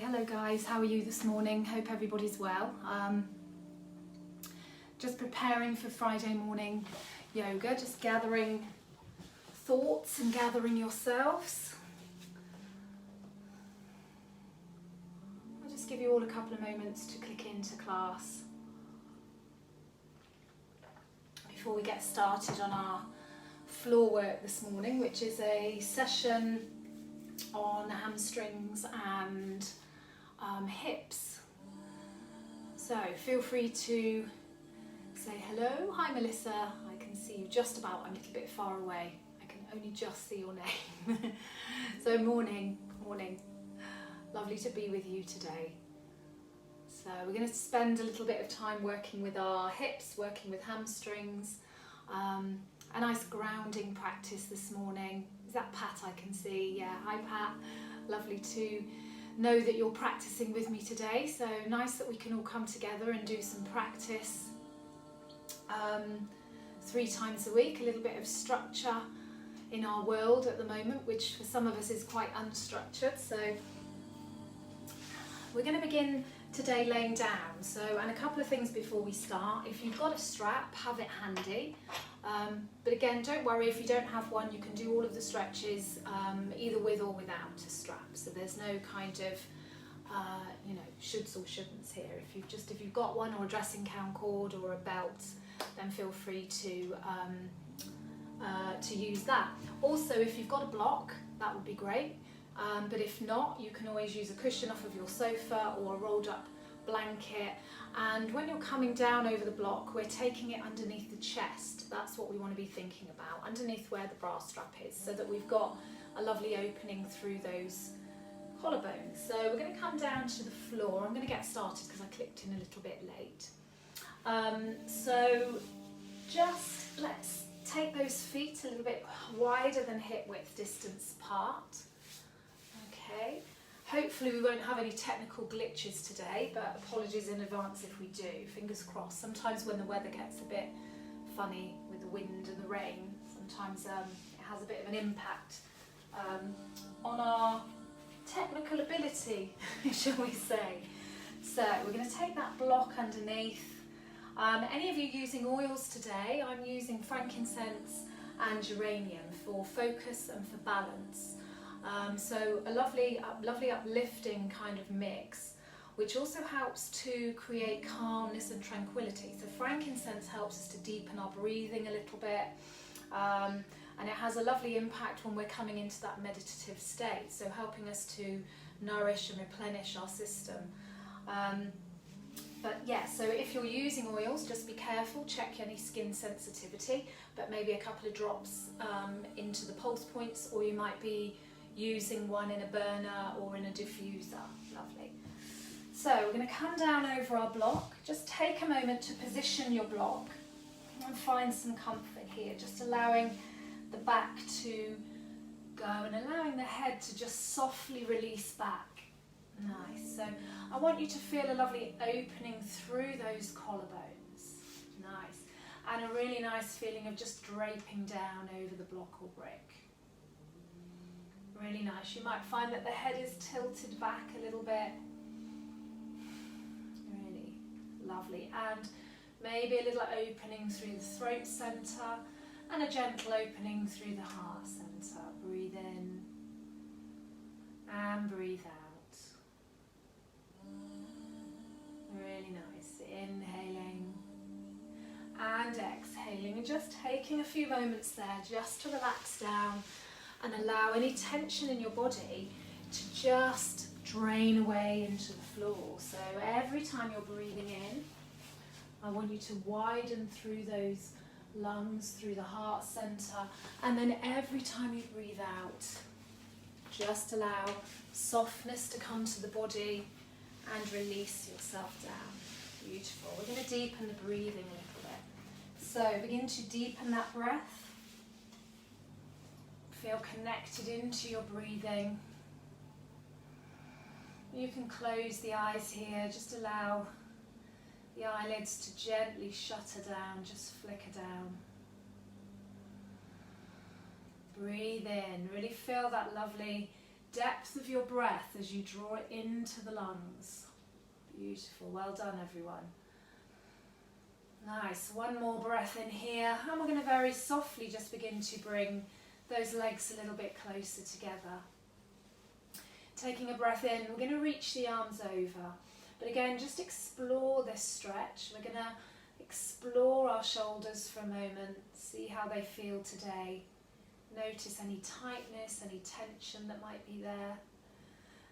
Hello guys, how are you this morning? Hope everybody's well. Just preparing for Friday morning yoga, just gathering thoughts and gathering yourselves. I'll just give you all a couple of moments to click into class before we get started on our floor work this morning, which is a session on hamstrings and hips. So feel free to say hello. Hi Melissa, I can see you just about. I'm a little bit far away. I can only just see your name. So morning. Lovely to be with you today. So we're going to spend a little bit of time working with our hips, working with hamstrings. A nice grounding practice this morning. Is that Pat I can see? Yeah, hi Pat. Lovely to know that you're practicing with me today. So nice that we can all come together and do some practice 3 times a week. A little bit of structure in our world at the moment, which for some of us is quite unstructured. So we're going to begin today laying down. So, and a couple of things before we start. If you've got a strap, have it handy. But again, don't worry if you don't have one. You can do all of the stretches either with or without a strap. So there's no kind of shoulds or shouldn'ts here. If you've got one, or a dressing gown cord or a belt, then feel free to use that. Also, if you've got a block, that would be great. But if not, you can always use a cushion off of your sofa or a rolled up blanket. And when you're coming down over the block, we're taking it underneath the chest. That's what we want to be thinking about, underneath where the bra strap is, so that we've got a lovely opening through those collarbones. So we're going to come down to the floor. I'm going to get started because I clicked in a little bit late. So just let's take those feet a little bit wider than hip width distance apart. Okay. Hopefully we won't have any technical glitches today, but apologies in advance if we do. Fingers crossed. Sometimes when the weather gets a bit funny with the wind and the rain, sometimes it has a bit of an impact on our technical ability, shall we say. So we're going to take that block underneath. Any of you using oils today? I'm using frankincense and geranium for focus and for balance. So a lovely uplifting kind of mix, which also helps to create calmness and tranquility. So frankincense helps us to deepen our breathing a little bit, and it has a lovely impact when we're coming into that meditative state, so helping us to nourish and replenish our system. But yeah, so if you're using oils, just be careful, check any skin sensitivity, but maybe a couple of drops into the pulse points, or you might be using one in a burner or in a diffuser. Lovely. So we're going to come down over our block. Just take a moment to position your block and find some comfort here, just allowing the back to go and allowing the head to just softly release back. Nice. So I want you to feel a lovely opening through those collarbones. Nice. And a really nice feeling of just draping down over the block or brick. Really nice. You might find that the head is tilted back a little bit. Really lovely. And maybe a little opening through the throat centre and a gentle opening through the heart centre. Breathe in and breathe out. Really nice. Inhaling and exhaling, and just taking a few moments there just to relax down and allow any tension in your body to just drain away into the floor. So every time you're breathing in, I want you to widen through those lungs, through the heart centre, and then every time you breathe out, just allow softness to come to the body and release yourself down. Beautiful. We're going to deepen the breathing a little bit. So begin to deepen that breath. Feel connected into your breathing. You can close the eyes here, just allow the eyelids to gently shutter down, just flicker down. Breathe in, really feel that lovely depth of your breath as you draw it into the lungs. Beautiful, well done everyone. Nice, one more breath in here, and we're going to very softly just begin to bring those legs a little bit closer together. Taking a breath in, we're going to reach the arms over, but again, just explore this stretch. We're going to explore our shoulders for a moment, see how they feel today. Notice any tightness, any tension that might be there.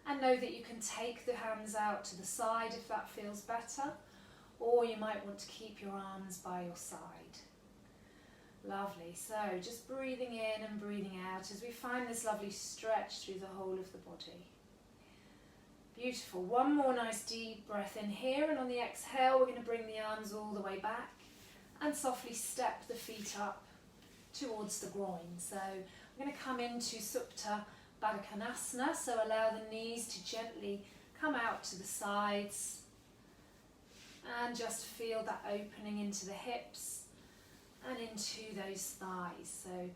And know that you can take the hands out to the side if that feels better, or you might want to keep your arms by your side. Lovely, so just breathing in and breathing out as we find this lovely stretch through the whole of the body. Beautiful, one more nice deep breath in here, and on the exhale we're going to bring the arms all the way back and softly step the feet up towards the groin. So we're going to come into Supta Baddha Konasana, so allow the knees to gently come out to the sides and just feel that opening into the hips and into those thighs. So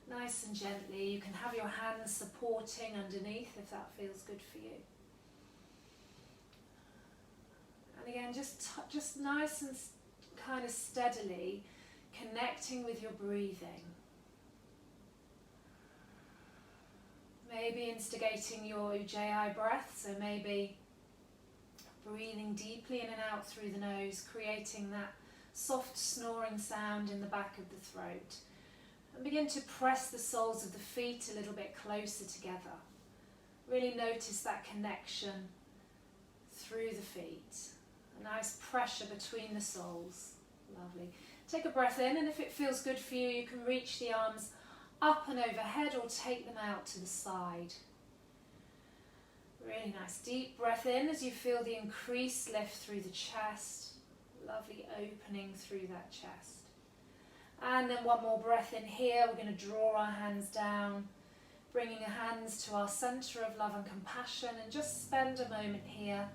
nice and gently, you can have your hands supporting underneath if that feels good for you. And again, just nice and kind of steadily connecting with your breathing. Maybe instigating your Ujjayi breath, so maybe breathing deeply in and out through the nose, creating that soft snoring sound in the back of the throat. And begin to press the soles of the feet a little bit closer together. Really notice that connection through the feet. A nice pressure between the soles. Lovely. Take a breath in, and if it feels good for you, you can reach the arms up and overhead or take them out to the side. Really nice. Deep breath in as you feel the increased lift through the chest. Lovely opening through that chest. And then one more breath in here. We're going to draw our hands down, bringing our hands to our centre of love and compassion, and just spend a moment here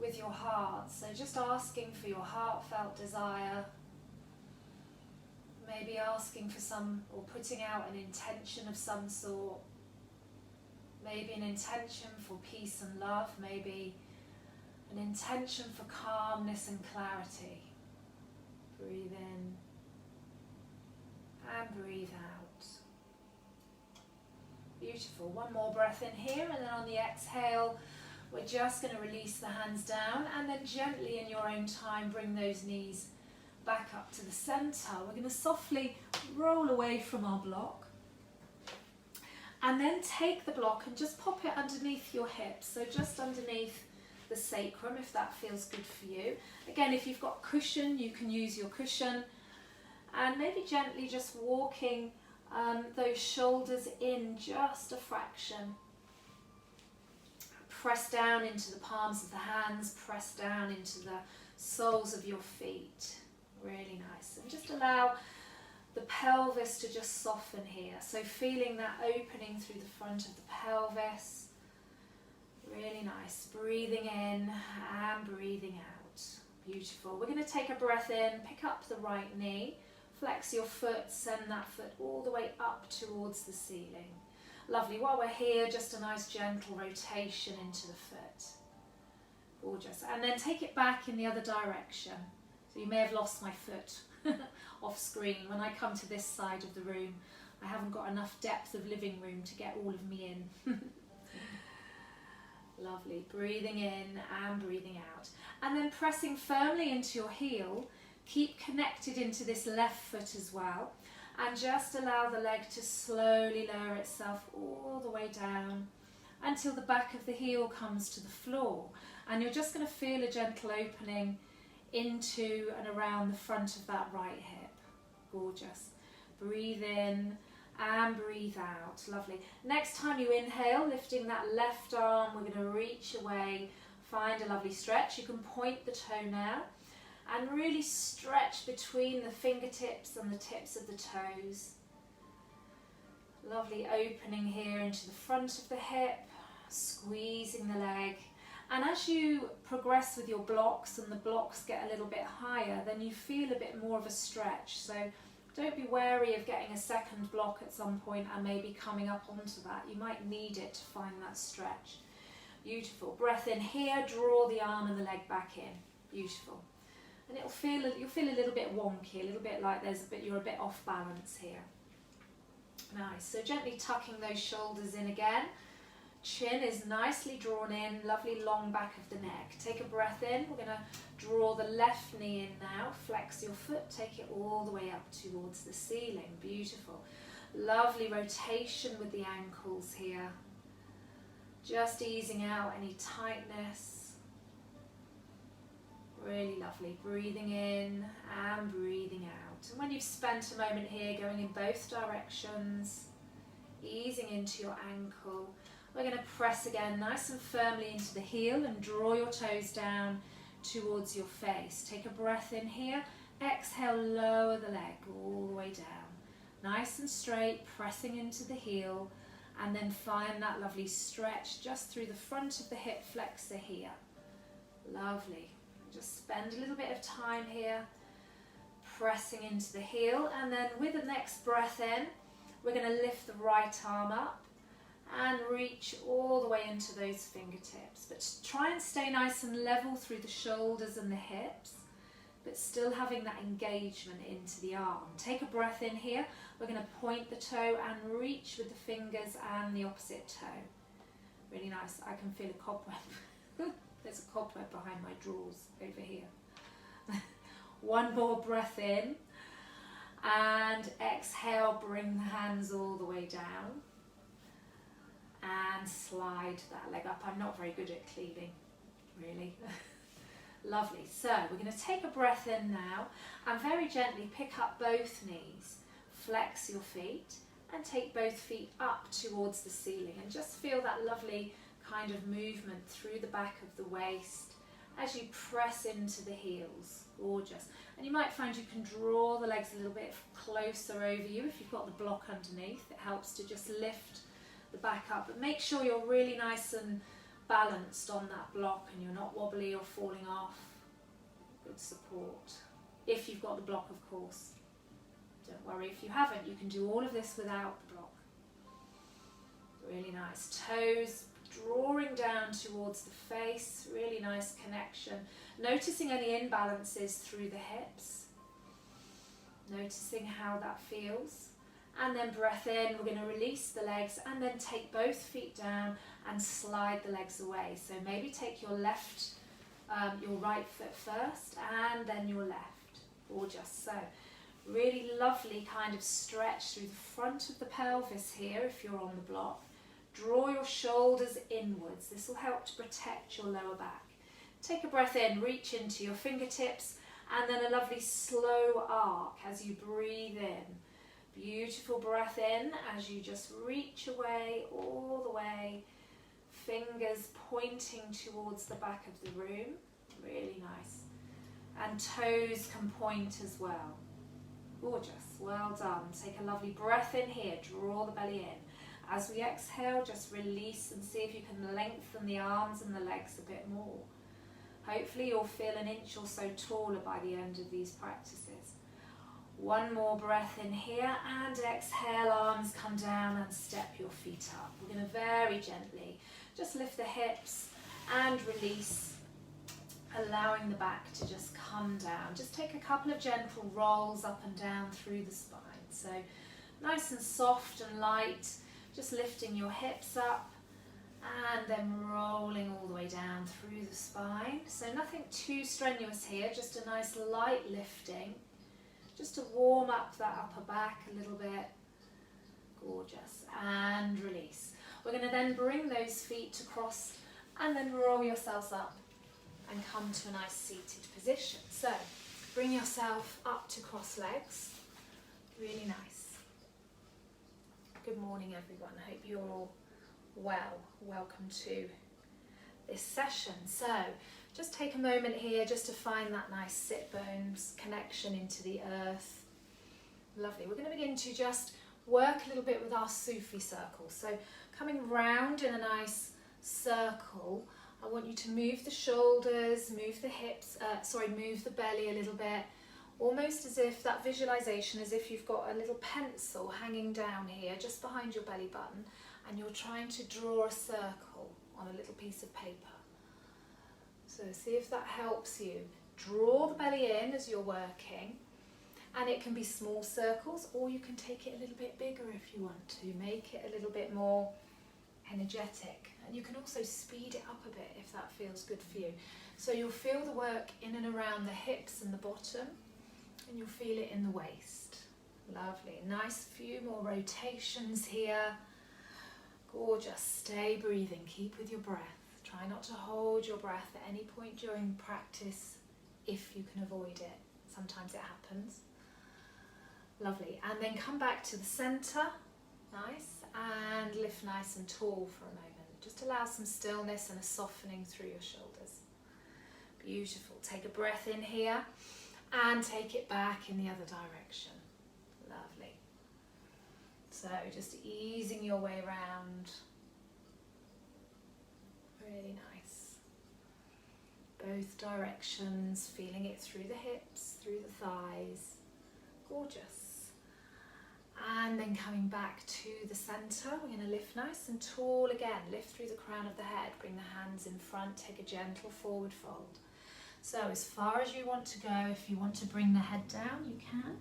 with your heart. So just asking for your heartfelt desire. Maybe asking for some, or putting out an intention of some sort. Maybe an intention for peace and love. Maybe an intention for calmness and clarity. Breathe in and breathe out. Beautiful. One more breath in here, and then on the exhale, we're just going to release the hands down, and then gently in your own time bring those knees back up to the centre. We're going to softly roll away from our block, and then take the block and just pop it underneath your hips, so just underneath the sacrum if that feels good for you. Again, if you've got cushion, you can use your cushion, and maybe gently just walking those shoulders in just a fraction. Press down into the palms of the hands, press down into the soles of your feet. Really nice. And just allow the pelvis to just soften here. So feeling that opening through the front of the pelvis. Really nice. Breathing in and breathing out. Beautiful. We're going to take a breath in, pick up the right knee, flex your foot, send that foot all the way up towards the ceiling. Lovely. While we're here, just a nice gentle rotation into the foot. Gorgeous. And then take it back in the other direction. So you may have lost my foot off screen. When I come to this side of the room, I haven't got enough depth of living room to get all of me in. Lovely. Breathing in and breathing out. And then pressing firmly into your heel. Keep connected into this left foot as well. And just allow the leg to slowly lower itself all the way down until the back of the heel comes to the floor. And you're just going to feel a gentle opening into and around the front of that right hip. Gorgeous. Breathe in and breathe out. Lovely. Next time you inhale, lifting that left arm, we're going to reach away, find a lovely stretch. You can point the toe now and really stretch between the fingertips and the tips of the toes. Lovely opening here into the front of the hip, squeezing the leg. And as you progress with your blocks and the blocks get a little bit higher, then you feel a bit more of a stretch. So Don't be wary of getting a second block at some point and maybe coming up onto that. You might need it to find that stretch. Beautiful. Breath in here, draw the arm and the leg back in. Beautiful. And you'll feel a little bit wonky, a little bit like you're a bit off balance here. Nice. So gently tucking those shoulders in again. Chin is nicely drawn in, lovely long back of the neck. Take a breath in. We're going to draw the left knee in now. Flex your foot, take it all the way up towards the ceiling. Beautiful. Lovely rotation with the ankles here. Just easing out any tightness. Really lovely. Breathing in and breathing out. And when you've spent a moment here going in both directions, easing into your ankle, we're going to press again nice and firmly into the heel and draw your toes down towards your face. Take a breath in here. Exhale, lower the leg all the way down. Nice and straight, pressing into the heel, and then find that lovely stretch just through the front of the hip flexor here. Lovely. Just spend a little bit of time here, pressing into the heel, and then with the next breath in, we're going to lift the right arm up and reach all the way into those fingertips. But try and stay nice and level through the shoulders and the hips, but still having that engagement into the arm. Take a breath in here. We're going to point the toe and reach with the fingers and the opposite toe. Really nice. I can feel a cobweb. There's a cobweb behind my drawers over here. One more breath in. And exhale, bring the hands all the way down. And slide that leg up. I'm not very good at cleaving, really. Lovely. So we're going to take a breath in now and very gently pick up both knees. Flex your feet and take both feet up towards the ceiling and just feel that lovely kind of movement through the back of the waist as you press into the heels. Gorgeous. And you might find you can draw the legs a little bit closer over you if you've got the block underneath. It helps to just lift the back up, but make sure you're really nice and balanced on that block and you're not wobbly or falling off. Good support. If you've got the block, of course. Don't worry if you haven't, you can do all of this without the block. Really nice. Toes drawing down towards the face, really nice connection. Noticing any imbalances through the hips. Noticing how that feels. And then breath in, we're going to release the legs and then take both feet down and slide the legs away. So maybe take your right foot first and then your left. Gorgeous. So really lovely kind of stretch through the front of the pelvis here if you're on the block. Draw your shoulders inwards. This will help to protect your lower back. Take a breath in, reach into your fingertips and then a lovely slow arc as you breathe in. Beautiful breath in as you just reach away all the way. Fingers pointing towards the back of the room. Really nice. And toes can point as well. Gorgeous. Well done. Take a lovely breath in here. Draw the belly in. As we exhale, just release and see if you can lengthen the arms and the legs a bit more. Hopefully you'll feel an inch or so taller by the end of these practices. One more breath in here and exhale, arms come down and step your feet up. We're going to very gently just lift the hips and release, allowing the back to just come down. Just take a couple of gentle rolls up and down through the spine. So nice and soft and light, just lifting your hips up and then rolling all the way down through the spine. So nothing too strenuous here, just a nice light lifting. Just to warm up that upper back a little bit. Gorgeous. And release. We're going to then bring those feet across and then roll yourselves up and come to a nice seated position. So bring yourself up to cross legs. Really nice. Good morning everyone. I hope you're all well. Welcome to this session. So just take a moment here just to find that nice sit bones connection into the earth. Lovely. We're going to begin to just work a little bit with our Sufi circle. So coming round in a nice circle, I want you to move the shoulders, move the hips, move the belly a little bit. Almost as if that visualization, as if you've got a little pencil hanging down here just behind your belly button, and you're trying to draw a circle on a little piece of paper. So see if that helps you. Draw the belly in as you're working, and it can be small circles, or you can take it a little bit bigger if you want to. Make it a little bit more energetic, and you can also speed it up a bit if that feels good for you. So you'll feel the work in and around the hips and the bottom, and you'll feel it in the waist. Lovely. Nice few more rotations here. Gorgeous. Stay breathing. Keep with your breath. Try not to hold your breath at any point during practice if you can avoid it. Sometimes it happens. Lovely. And then come back to the centre. Nice. And lift nice and tall for a moment. Just allow some stillness and a softening through your shoulders. Beautiful. Take a breath in here and take it back in the other direction. Lovely. So just easing your way around. Really nice. Both directions, feeling it through the hips, through the thighs. Gorgeous. And then coming back to the centre, we're going to lift nice and tall again. Lift through the crown of the head, bring the hands in front, take a gentle forward fold. So as far as you want to go, if you want to bring the head down, you can.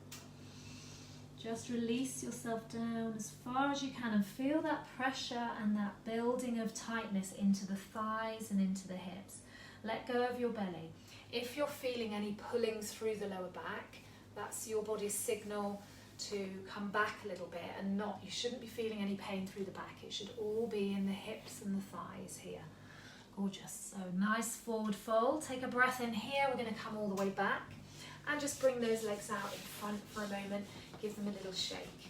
Just release yourself down as far as you can and feel that pressure and that building of tightness into the thighs and into the hips. Let go of your belly. If you're feeling any pulling through the lower back, that's your body's signal to come back a little bit, and you shouldn't be feeling any pain through the back. It should all be in the hips and the thighs here. Gorgeous. So nice forward fold. Take a breath in here. We're going to come all the way back and just bring those legs out in front for a moment. Give them a little shake.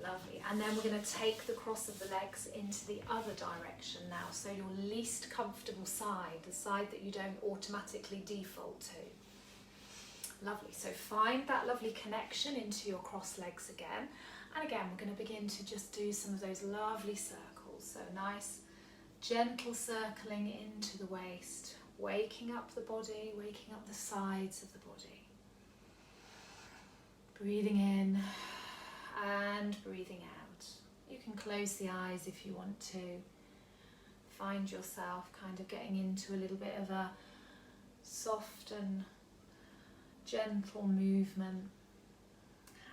Lovely. And then we're going to take the cross of the legs into the other direction now. So your least comfortable side, the side that you don't automatically default to. Lovely. So find that lovely connection into your cross legs again. And again, we're going to begin to just do some of those lovely circles. So nice, gentle circling into the waist, waking up the body, waking up the sides of the body. Breathing in and breathing out. You can close the eyes if you want to. Find yourself kind of getting into a little bit of a soft and gentle movement.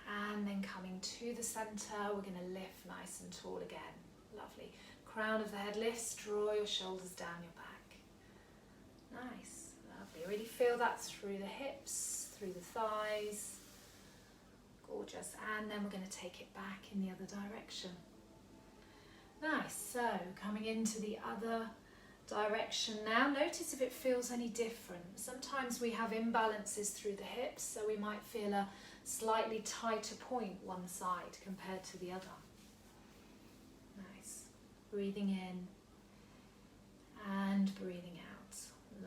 And then coming to the centre, we're going to lift nice and tall again. Lovely. Crown of the head lifts, draw your shoulders down your back. Nice, lovely. Really feel that through the hips, through the thighs. Gorgeous. And then we're going to take it back in the other direction. Nice. So coming into the other direction now. Notice if it feels any different. Sometimes we have imbalances through the hips, so we might feel a slightly tighter point one side compared to the other. Nice. Breathing in and breathing out.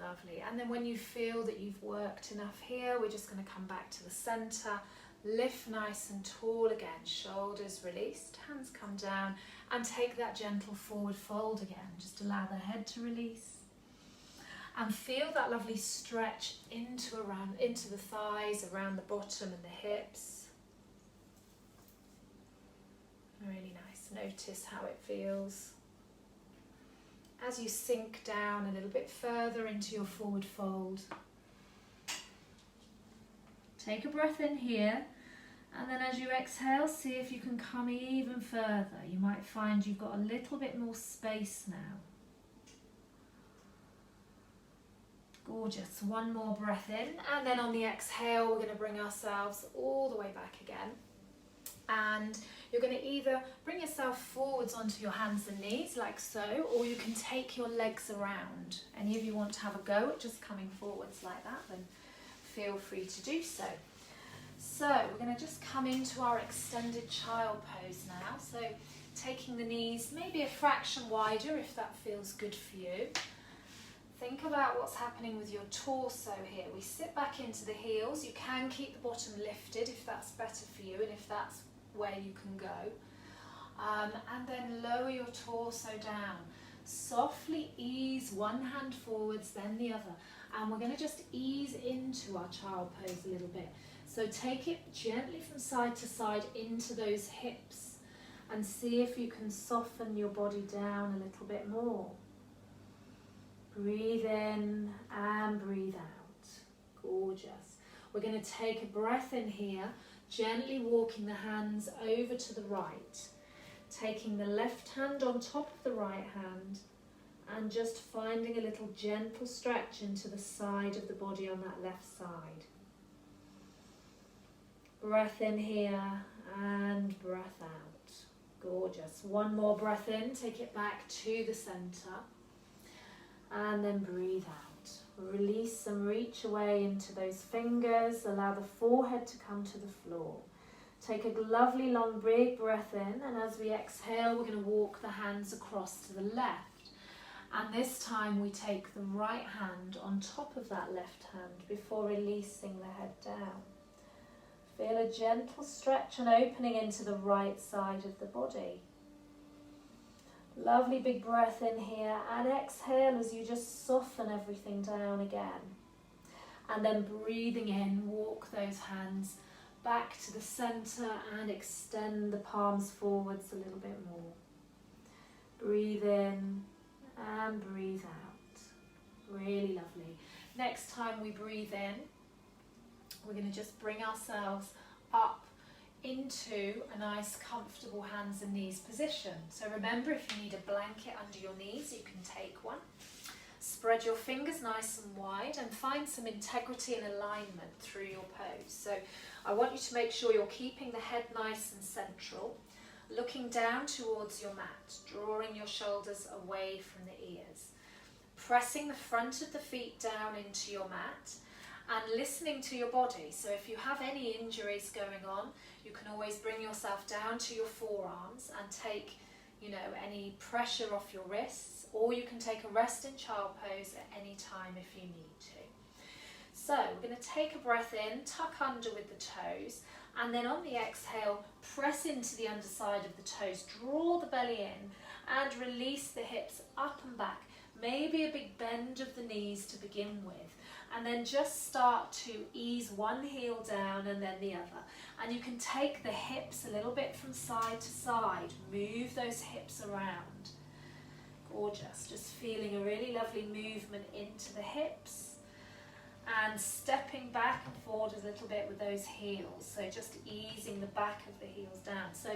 Lovely. And then when you feel that you've worked enough here, we're just going to come back to the centre. Lift nice and tall again, shoulders released, hands come down, and take that gentle forward fold again. Just allow the head to release. And feel that lovely stretch into the thighs, around the bottom and the hips. Really nice. Notice how it feels. As you sink down a little bit further into your forward fold. Take a breath in here, and then as you exhale, see if you can come even further. You might find you've got a little bit more space now. Gorgeous. One more breath in, and then on the exhale, we're going to bring ourselves all the way back again. And you're going to either bring yourself forwards onto your hands and knees, like so, or you can take your legs around. Any of you want to have a go at just coming forwards like that, then feel free to do so. So we're going to just come into our extended child pose now. So taking the knees maybe a fraction wider if that feels good for you. Think about what's happening with your torso here. We sit back into the heels. You can keep the bottom lifted if that's better for you and if that's where you can go. And then lower your torso down. Softly ease one hand forwards, then the other. And we're going to just ease into our child pose a little bit. So take it gently from side to side into those hips and see if you can soften your body down a little bit more. Breathe in and breathe out. Gorgeous. We're going to take a breath in here, gently walking the hands over to the right. Taking the left hand on top of the right hand and just finding a little gentle stretch into the side of the body on that left side. Breath in here and breath out. Gorgeous. One more breath in, take it back to the center and then breathe out. Release and reach away into those fingers. Allow the forehead to come to the floor. Take a lovely long big breath in, and as we exhale we're going to walk the hands across to the left, and this time we take the right hand on top of that left hand before releasing the head down. Feel a gentle stretch and opening into the right side of the body. Lovely big breath in here and exhale as you just soften everything down again, and then breathing in, walk those hands back to the center and extend the palms forwards a little bit more. Breathe in and breathe out. Really lovely. Next time we breathe in, we're going to just bring ourselves up into a nice comfortable hands and knees position. So remember, if you need a blanket under your knees, you can take one. Spread your fingers nice and wide and find some integrity and alignment through your pose. So I want you to make sure you're keeping the head nice and central, looking down towards your mat, drawing your shoulders away from the ears, pressing the front of the feet down into your mat and listening to your body. So if you have any injuries going on, you can always bring yourself down to your forearms and take, any pressure off your wrists, or you can take a rest in child pose at any time if you need to. So we're going to take a breath in, tuck under with the toes, and then on the exhale, press into the underside of the toes, draw the belly in and release the hips up and back. Maybe a big bend of the knees to begin with, and then just start to ease one heel down and then the other. And you can take the hips a little bit from side to side, move those hips around. Gorgeous, just feeling a really lovely movement into the hips and stepping back and forward a little bit with those heels. So just easing the back of the heels down. So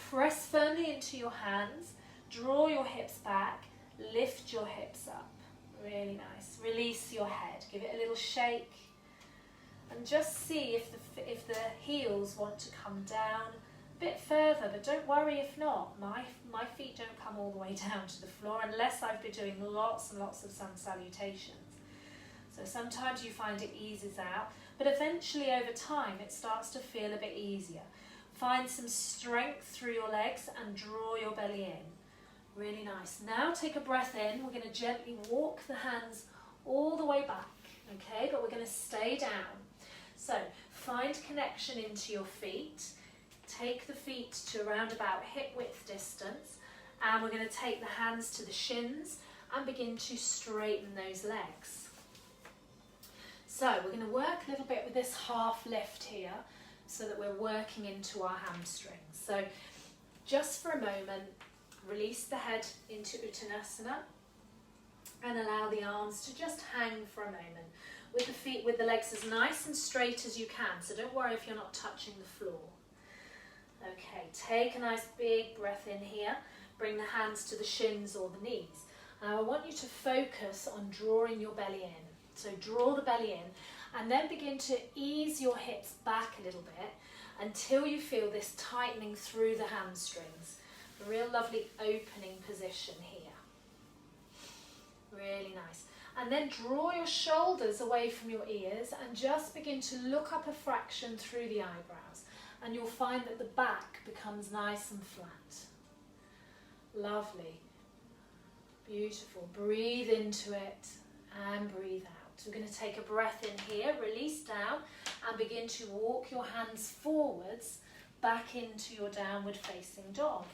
press firmly into your hands, draw your hips back, lift your hips up. Really nice. Release your head, give it a little shake, and just see if the heels want to come down a bit further, but don't worry if not. My feet don't come all the way down to the floor unless I've been doing lots and lots of sun salutations. So sometimes you find it eases out, but eventually over time it starts to feel a bit easier. Find some strength through your legs and draw your belly in. Really nice. Now take a breath in. We're going to gently walk the hands all the way back, okay? But we're going to stay down. So find connection into your feet. Take the feet to around about hip width distance, and we're going to take the hands to the shins and begin to straighten those legs. So we're going to work a little bit with this half lift here so that we're working into our hamstrings. So just for a moment, release the head into Uttanasana and allow the arms to just hang for a moment with the feet, with the legs as nice and straight as you can. So don't worry if you're not touching the floor. Okay, take a nice big breath in here. Bring the hands to the shins or the knees. Now I want you to focus on drawing your belly in. So draw the belly in and then begin to ease your hips back a little bit until you feel this tightening through the hamstrings. A real lovely opening position here. Really nice. And then draw your shoulders away from your ears and just begin to look up a fraction through the eyebrows. And you'll find that the back becomes nice and flat. Lovely. Beautiful. Breathe into it and breathe out. We're going to take a breath in here, release down, and begin to walk your hands forwards back into your downward facing dog.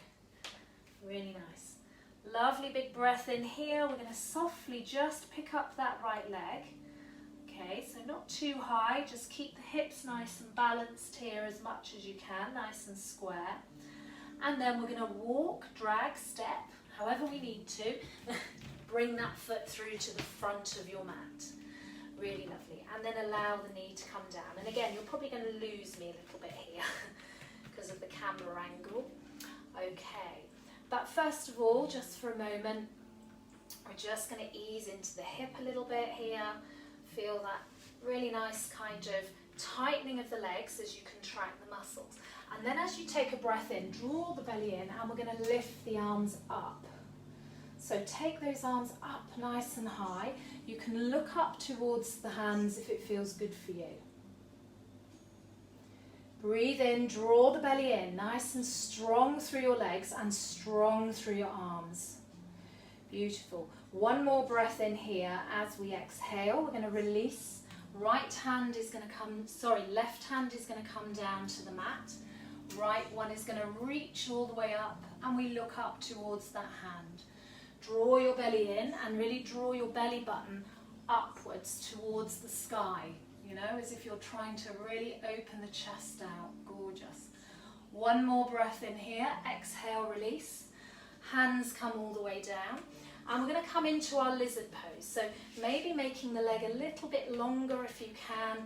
Really nice. Lovely big breath in here. We're going to softly just pick up that right leg. Okay, so not too high, just keep the hips nice and balanced here as much as you can, nice and square. And then we're going to walk, drag, step, however we need to. Bring that foot through to the front of your mat. Really lovely. And then allow the knee to come down. And again, you're probably going to lose me a little bit here because of the camera angle. Okay, but first of all, just for a moment, we're just going to ease into the hip a little bit here. Feel that really nice kind of tightening of the legs as you contract the muscles. And then as you take a breath in, draw the belly in, and we're going to lift the arms up. So take those arms up nice and high. You can look up towards the hands if it feels good for you. Breathe in, draw the belly in, nice and strong through your legs and strong through your arms. Beautiful. One more breath in here as we exhale. We're going to release. Left hand is going to come down to the mat. Right one is going to reach all the way up, and we look up towards that hand. Draw your belly in and really draw your belly button upwards towards the sky, you know, as if you're trying to really open the chest out. Gorgeous. One more breath in here. Exhale, release. Hands come all the way down. And we're going to come into our lizard pose. So maybe making the leg a little bit longer if you can,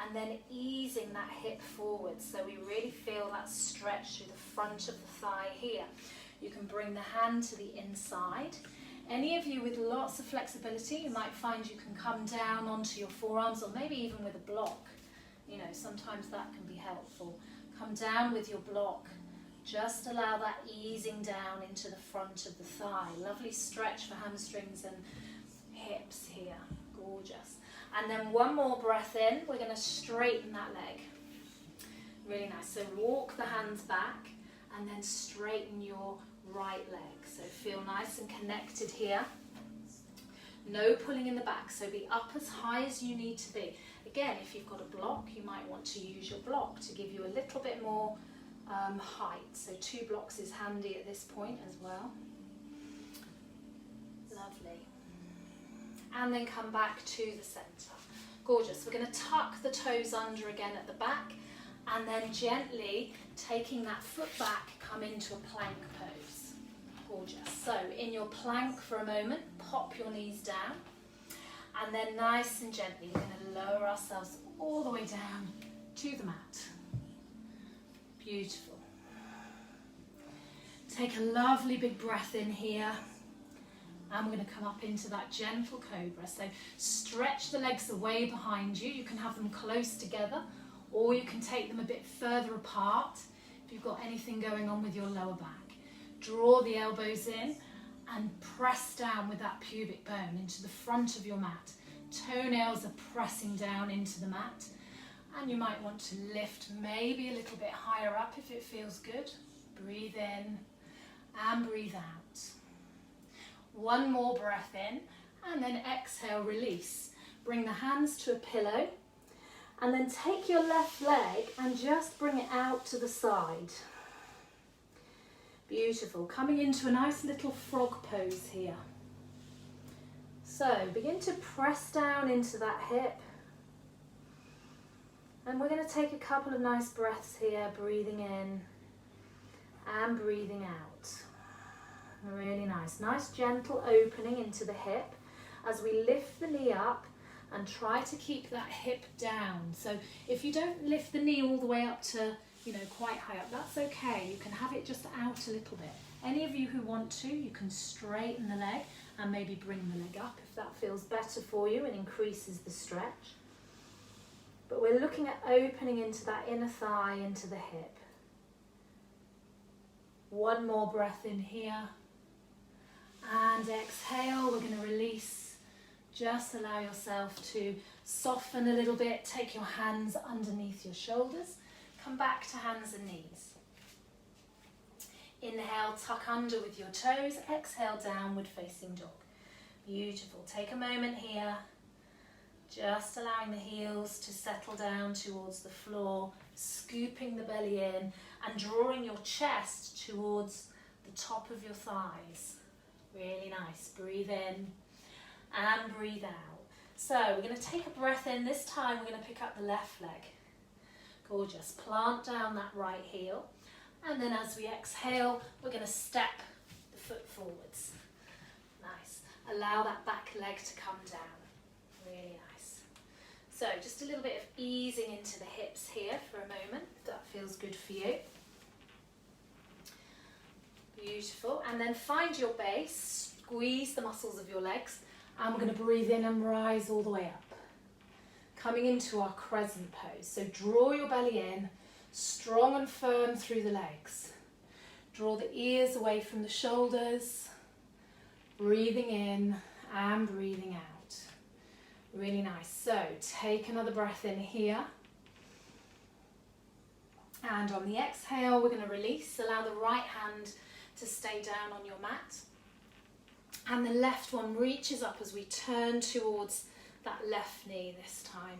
and then easing that hip forward so we really feel that stretch through the front of the thigh here. You can bring the hand to the inside. Any of you with lots of flexibility, you might find you can come down onto your forearms, or maybe even with a block. You know, sometimes that can be helpful. Come down with your block. Just allow that easing down into the front of the thigh. Lovely stretch for hamstrings and hips here. Gorgeous. And then one more breath in. We're going to straighten that leg. Really nice. So walk the hands back and then straighten your right leg. So feel nice and connected here. No pulling in the back. So be up as high as you need to be. Again, if you've got a block, you might want to use your block to give you a little bit more height. So 2 blocks is handy at this point as well. Lovely. And then come back to the centre. Gorgeous. We're going to tuck the toes under again at the back, and then gently taking that foot back, come into a plank pose. Gorgeous. So in your plank for a moment, pop your knees down, and then nice and gently we're going to lower ourselves all the way down to the mat. Beautiful. Take a lovely big breath in here, and we're going to come up into that gentle cobra. So stretch the legs away behind you. You can have them close together, or you can take them a bit further apart if you've got anything going on with your lower back. Draw the elbows in and press down with that pubic bone into the front of your mat. Toenails are pressing down into the mat. And you might want to lift maybe a little bit higher up if it feels good. Breathe in and breathe out. One more breath in, and then exhale, release. Bring the hands to a pillow, and then take your left leg and just bring it out to the side. Beautiful. Coming into a nice little frog pose here. So begin to press down into that hip. And we're going to take a couple of nice breaths here, breathing in and breathing out. Really nice. Nice gentle opening into the hip as we lift the knee up and try to keep that hip down. So if you don't lift the knee all the way up to, you know, quite high up, that's okay. You can have it just out a little bit. Any of you who want to, you can straighten the leg and maybe bring the leg up if that feels better for you and increases the stretch. But we're looking at opening into that inner thigh, into the hip. One more breath in here. And exhale, we're going to release. Just allow yourself to soften a little bit. Take your hands underneath your shoulders. Come back to hands and knees. Inhale, tuck under with your toes. Exhale, downward facing dog. Beautiful. Take a moment here. Just allowing the heels to settle down towards the floor, scooping the belly in and drawing your chest towards the top of your thighs. Really nice. Breathe in and breathe out. So we're going to take a breath in. This time we're going to pick up the left leg. Gorgeous. Plant down that right heel. And then as we exhale, we're going to step the foot forwards. Nice. Allow that back leg to come down. Really nice. So just a little bit of easing into the hips here for a moment. That feels good for you. Beautiful. And then find your base. Squeeze the muscles of your legs. And we're going to breathe in and rise all the way up. Coming into our crescent pose. So draw your belly in, strong and firm through the legs. Draw the ears away from the shoulders. Breathing in and breathing out. Really nice. So take another breath in here. And on the exhale, we're going to release. Allow the right hand to stay down on your mat. And the left one reaches up as we turn towards that left knee this time.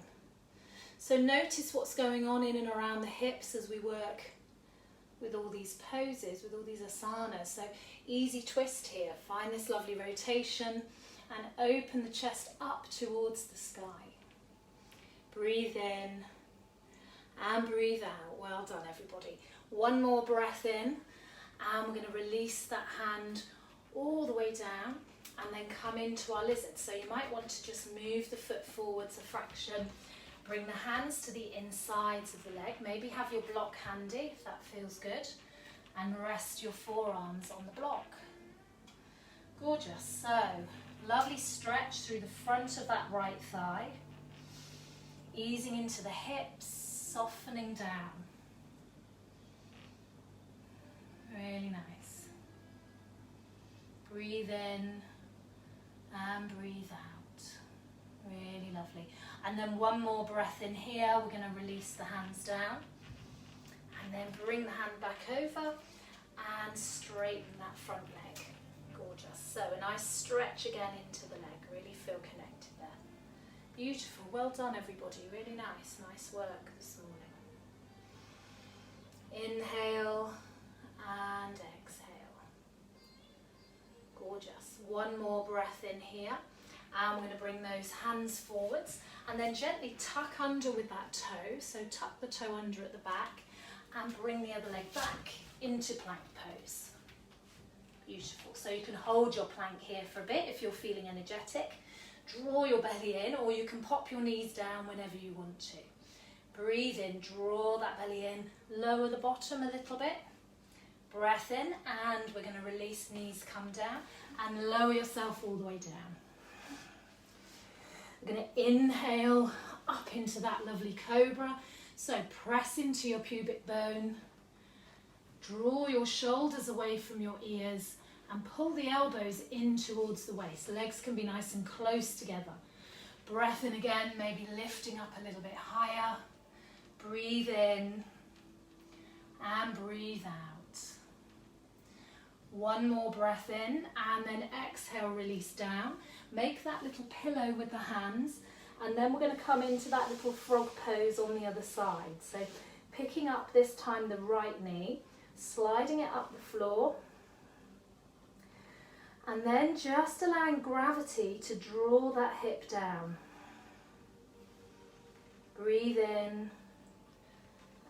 So notice what's going on in and around the hips as we work with all these poses, with all these asanas. So easy twist here. Find this lovely rotation and open the chest up towards the sky. Breathe in and breathe out. Well done, everybody. One more breath in, and we're going to release that hand all the way down and then come into our lizard. So you might want to just move the foot forwards a fraction. Bring the hands to the insides of the leg. Maybe have your block handy if that feels good. And rest your forearms on the block. Gorgeous. So, lovely stretch through the front of that right thigh. Easing into the hips, softening down. Really nice. Breathe in and breathe out. Really lovely. And then one more breath in here. We're going to release the hands down. And then bring the hand back over and straighten that front leg. Gorgeous. So a nice stretch again into the leg. Really feel connected there. Beautiful. Well done, everybody. Really nice. Nice work this morning. Inhale and exhale. Gorgeous. One more breath in here. And we're going to bring those hands forwards and then gently tuck under with that toe. So tuck the toe under at the back and bring the other leg back into plank pose. Beautiful. So you can hold your plank here for a bit if you're feeling energetic. Draw your belly in, or you can pop your knees down whenever you want to. Breathe in, draw that belly in, lower the bottom a little bit. Breath in, and we're going to release, knees come down, and lower yourself all the way down. We're going to inhale up into that lovely cobra. So press into your pubic bone. Draw your shoulders away from your ears and pull the elbows in towards the waist. Legs can be nice and close together. Breath in again, maybe lifting up a little bit higher. Breathe in and breathe out. One more breath in and then exhale, release down. Make that little pillow with the hands, and then we're going to come into that little frog pose on the other side. So picking up this time the right knee, sliding it up the floor, and then just allowing gravity to draw that hip down. Breathe in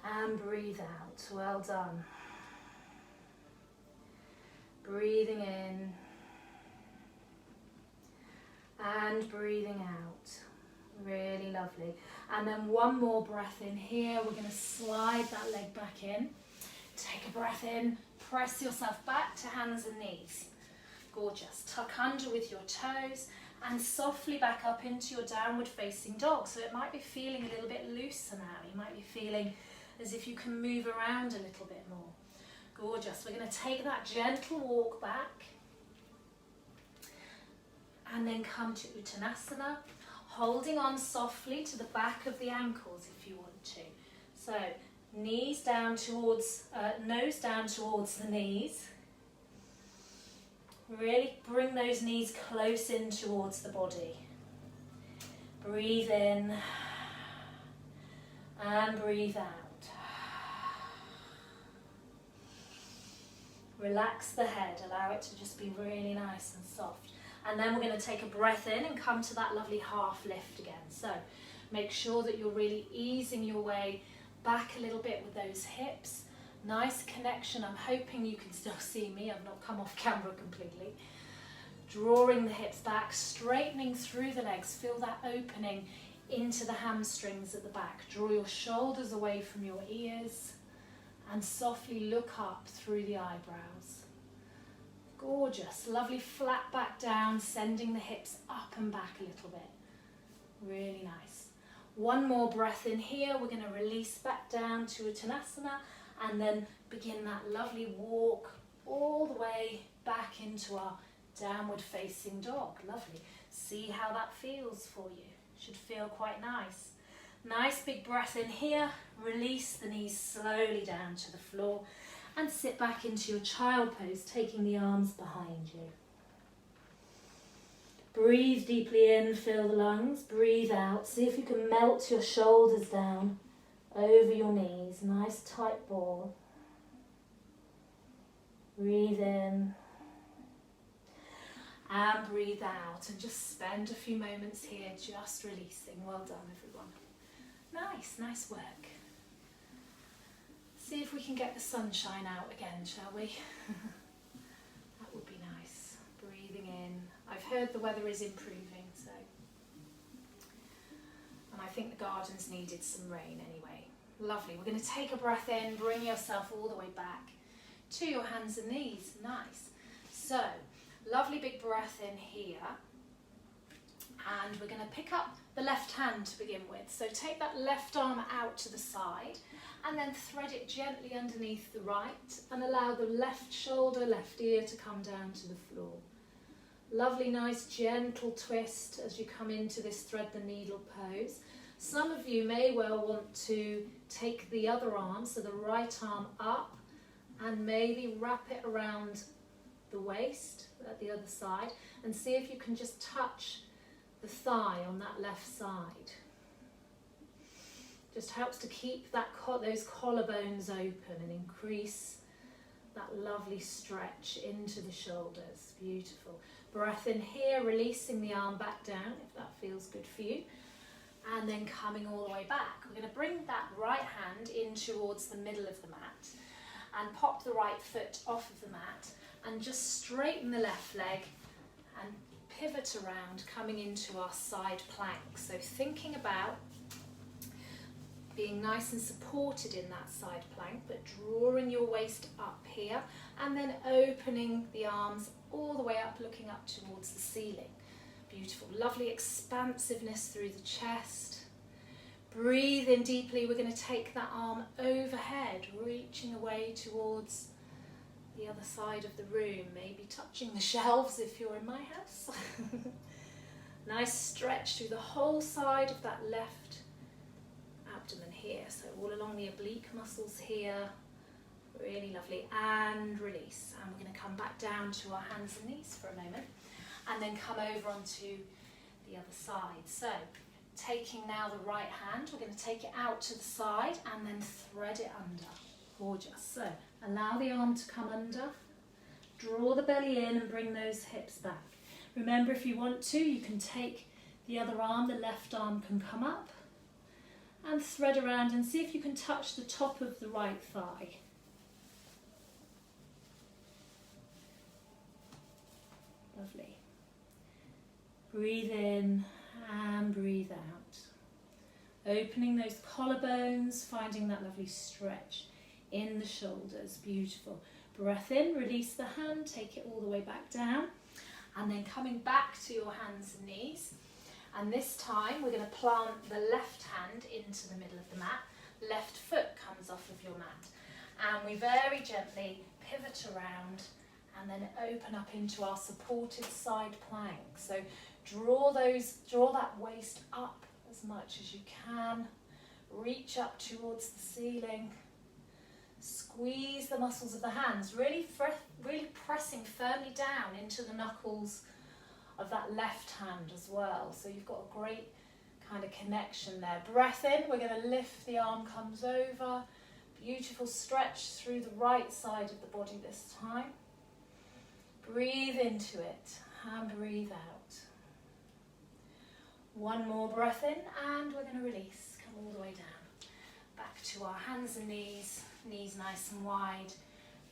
and breathe out. Well done. Breathing in and breathing out. Really lovely. And then one more breath in here. We're going to slide that leg back in. Take a breath in. Press yourself back to hands and knees. Gorgeous. Tuck under with your toes and softly back up into your downward facing dog. So it might be feeling a little bit looser now. You might be feeling as if you can move around a little bit more. Gorgeous. We're going to take that gentle walk back and then come to Uttanasana, holding on softly to the back of the ankles if you want to. So knees down towards, nose down towards the knees. Really bring those knees close in towards the body. Breathe in and breathe out. Relax the head, allow it to just be really nice and soft. And then we're going to take a breath in and come to that lovely half lift again. So make sure that you're really easing your way back a little bit with those hips. Nice connection. I'm hoping you can still see me. I've not come off camera completely. Drawing the hips back, straightening through the legs. Feel that opening into the hamstrings at the back. Draw your shoulders away from your ears and softly look up through the eyebrows. Gorgeous. Lovely flat back down, sending the hips up and back a little bit. Really nice. One more breath in here. We're going to release back down to Uttanasana and then begin that lovely walk all the way back into our downward facing dog. Lovely. See how that feels for you. Should feel quite nice. Nice big breath in here. Release the knees slowly down to the floor and sit back into your child pose, taking the arms behind you. Breathe deeply in, fill the lungs. Breathe out. See if you can melt your shoulders down over your knees. Nice tight ball. Breathe in. And breathe out. And just spend a few moments here just releasing. Well done, everyone. Nice work. See if we can get the sunshine out again, shall we? That would be nice. Breathing in. I've heard the weather is improving, so. And I think the gardens needed some rain anyway. Lovely. We're going to take a breath in, bring yourself all the way back to your hands and knees. Nice. So, lovely big breath in here. And we're going to pick up the left hand to begin with. So take that left arm out to the side and then thread it gently underneath the right and allow the left shoulder, left ear to come down to the floor. Lovely, nice, gentle twist as you come into this thread the needle pose. Some of you may well want to take the other arm, so the right arm up, and maybe wrap it around the waist at the other side and see if you can just touch the thigh on that left side. Just helps to keep that those collarbones open and increase that lovely stretch into the shoulders. Beautiful. Breath in here, releasing the arm back down if that feels good for you. And then coming all the way back. We're going to bring that right hand in towards the middle of the mat and pop the right foot off of the mat and just straighten the left leg and pivot around, coming into our side plank. So thinking about being nice and supported in that side plank, but drawing your waist up here and then opening the arms all the way up, looking up towards the ceiling. Beautiful, lovely expansiveness through the chest. Breathe in deeply. We're going to take that arm overhead, reaching away towards the other side of the room, maybe touching the shelves if you're in my house. Nice stretch through the whole side of that left abdomen here, so all along the oblique muscles here. Really lovely. And release. And we're going to come back down to our hands and knees for a moment and then come over onto the other side. So taking now the right hand, we're going to take it out to the side and then thread it under. Gorgeous. So allow the arm to come under, draw the belly in and bring those hips back. Remember, if you want to, you can take the other arm, the left arm can come up and thread around and see if you can touch the top of the right thigh. Lovely. Breathe in and breathe out. Opening those collarbones, finding that lovely stretch in the shoulders. Beautiful. Breath in, release the hand, take it all the way back down, and then coming back to your hands and knees. And this time we're going to plant the left hand into the middle of the mat. Left foot comes off of your mat. And we very gently pivot around and then open up into our supported side plank. So draw that waist up as much as you can. Reach up towards the ceiling. Squeeze the muscles of the hands, really pressing firmly down into the knuckles of that left hand as well. So you've got a great kind of connection there. Breath in, we're going to lift, the arm comes over, Beautiful stretch through the right side of the body this time. Breathe into it and breathe out. One more breath in and we're going to release. Come all the way down. Back to our hands and knees. Knees nice and wide.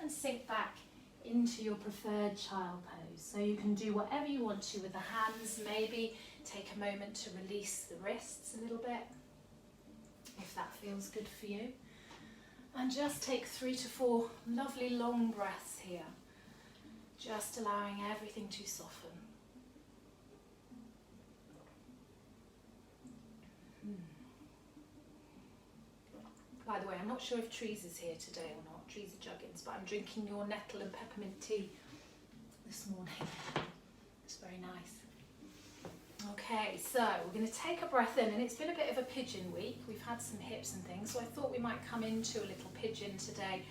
And sink back into your preferred child pose. So you can do whatever you want to with the hands. Maybe take a moment to release the wrists a little bit, if that feels good for you. And just take 3 to 4 lovely long breaths here. Just allowing everything to soften. By the way, I'm not sure if Trees is here today or not. Trees are Juggins, but I'm drinking your nettle and peppermint tea this morning. It's very nice. Okay, so we're going to take a breath in, and it's been a bit of a pigeon week. We've had some hips and things, so I thought we might come into a little pigeon today,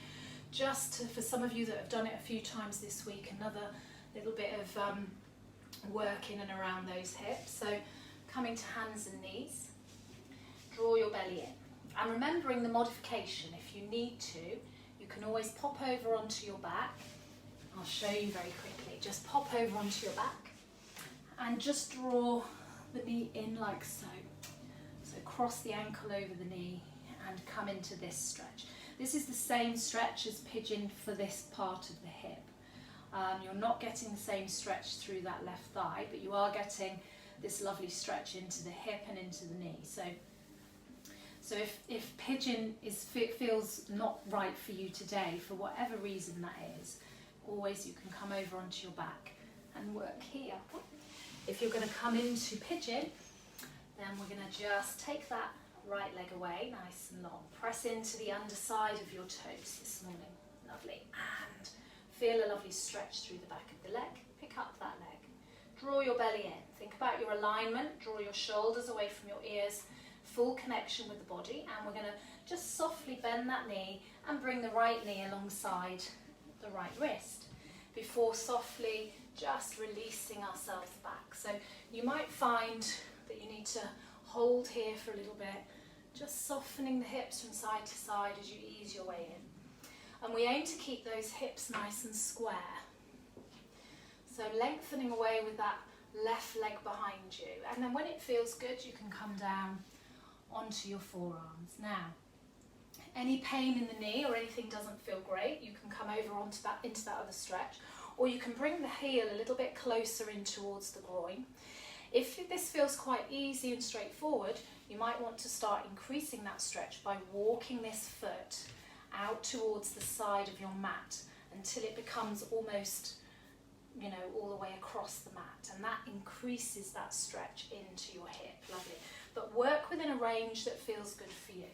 for some of you that have done it a few times this week, another little bit of work in and around those hips. So coming to hands and knees, draw your belly in. And remembering the modification, if you need to, you can always pop over onto your back. I'll show you very quickly. Just pop over onto your back and just draw the knee in like so. So cross the ankle over the knee and come into this stretch. This is the same stretch as pigeon for this part of the hip. You're not getting the same stretch through that left thigh, but you are getting this lovely stretch into the hip and into the knee. So if pigeon feels not right for you today, for whatever reason that is, always you can come over onto your back and work here. If you're going to come into pigeon, then we're going to just take that right leg away, nice and long. Press into the underside of your toes this morning. Lovely. And feel a lovely stretch through the back of the leg. Pick up that leg. Draw your belly in. Think about your alignment. Draw your shoulders away from your ears. Full connection with the body. And we're going to just softly bend that knee and bring the right knee alongside the right wrist before softly just releasing ourselves back. So you might find that you need to hold here for a little bit, just softening the hips from side to side as you ease your way in. And we aim to keep those hips nice and square. So lengthening away with that left leg behind you. And then when it feels good, you can come down onto your forearms. Now, any pain in the knee or anything doesn't feel great, you can come over into that other stretch, or you can bring the heel a little bit closer in towards the groin. If this feels quite easy and straightforward, you might want to start increasing that stretch by walking this foot out towards the side of your mat until it becomes almost, all the way across the mat, and that increases that stretch into your hip. Lovely. But work within a range that feels good for you.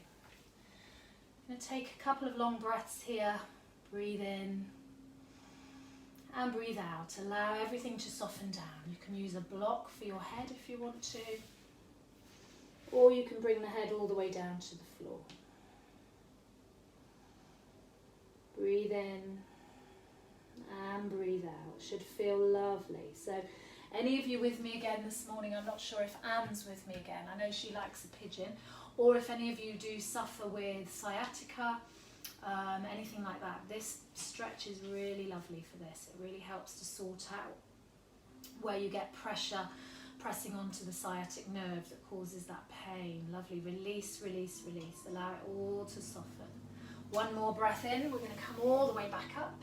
I'm going to take a couple of long breaths here. Breathe in and breathe out. Allow everything to soften down. You can use a block for your head if you want to, or you can bring the head all the way down to the floor. Breathe in and breathe out. Should feel lovely. So any of you with me again this morning, I'm not sure if Anne's with me again. I know she likes a pigeon. Or if any of you do suffer with sciatica, anything like that, this stretch is really lovely for this. It really helps to sort out where you get pressure pressing onto the sciatic nerve that causes that pain. Lovely. Release, release, release. Allow it all to soften. One more breath in. We're going to come all the way back up.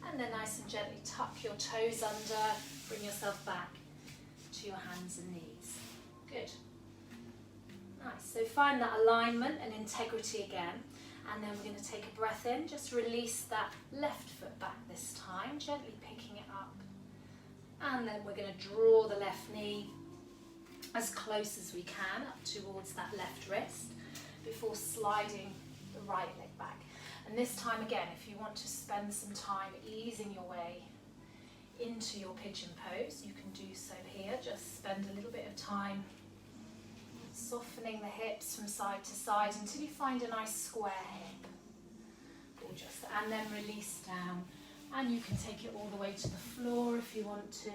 And then nice and gently tuck your toes under. Bring yourself back to your hands and knees. Good. Nice. So find that alignment and integrity again. And then we're going to take a breath in. Just release that left foot back this time, gently picking it up. And then we're going to draw the left knee as close as we can up towards that left wrist before sliding the right leg back. And this time again, if you want to spend some time easing your way into your pigeon pose, you can do so here. Just spend a little bit of time softening the hips from side to side until you find a nice square hip. Gorgeous. And then release down. And you can take it all the way to the floor if you want to.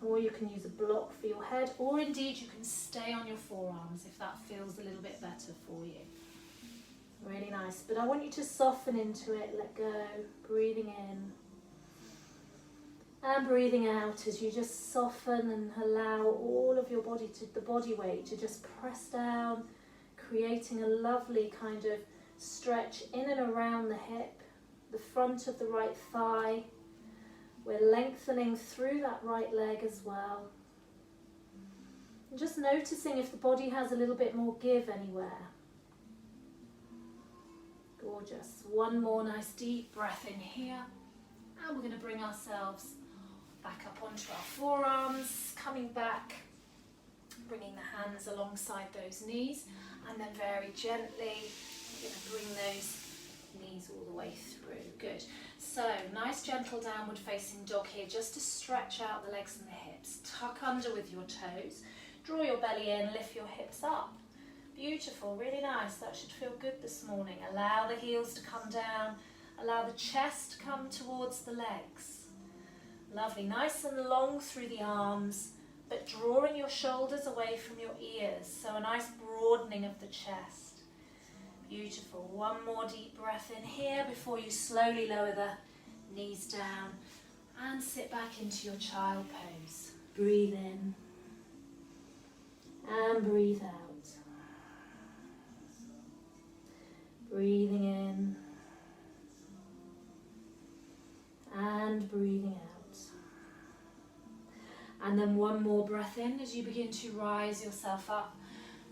Or you can use a block for your head, or indeed you can stay on your forearms if that feels a little bit better for you. Really nice. But I want you to soften into it, let go, breathing in. And breathing out as you just soften and allow all of your body to, the body weight to just press down, creating a lovely kind of stretch in and around the hip, the front of the right thigh. We're lengthening through that right leg as well. And just noticing if the body has a little bit more give anywhere. Gorgeous. One more nice deep breath in here. And we're going to bring ourselves back up onto our forearms, coming back, bringing the hands alongside those knees, and then very gently we're going to bring those knees all the way through. Good. So nice gentle downward facing dog here, just to stretch out the legs and the hips. Tuck under with your toes, draw your belly in, lift your hips up. Beautiful, really nice. That should feel good this morning. Allow the heels to come down, allow the chest to come towards the legs. Lovely, nice and long through the arms, but drawing your shoulders away from your ears, so a nice broadening of the chest. Beautiful. One more deep breath in here before you slowly lower the knees down and sit back into your child pose. Breathe in and breathe out. Breathing in and breathing out. And then one more breath in as you begin to rise yourself up,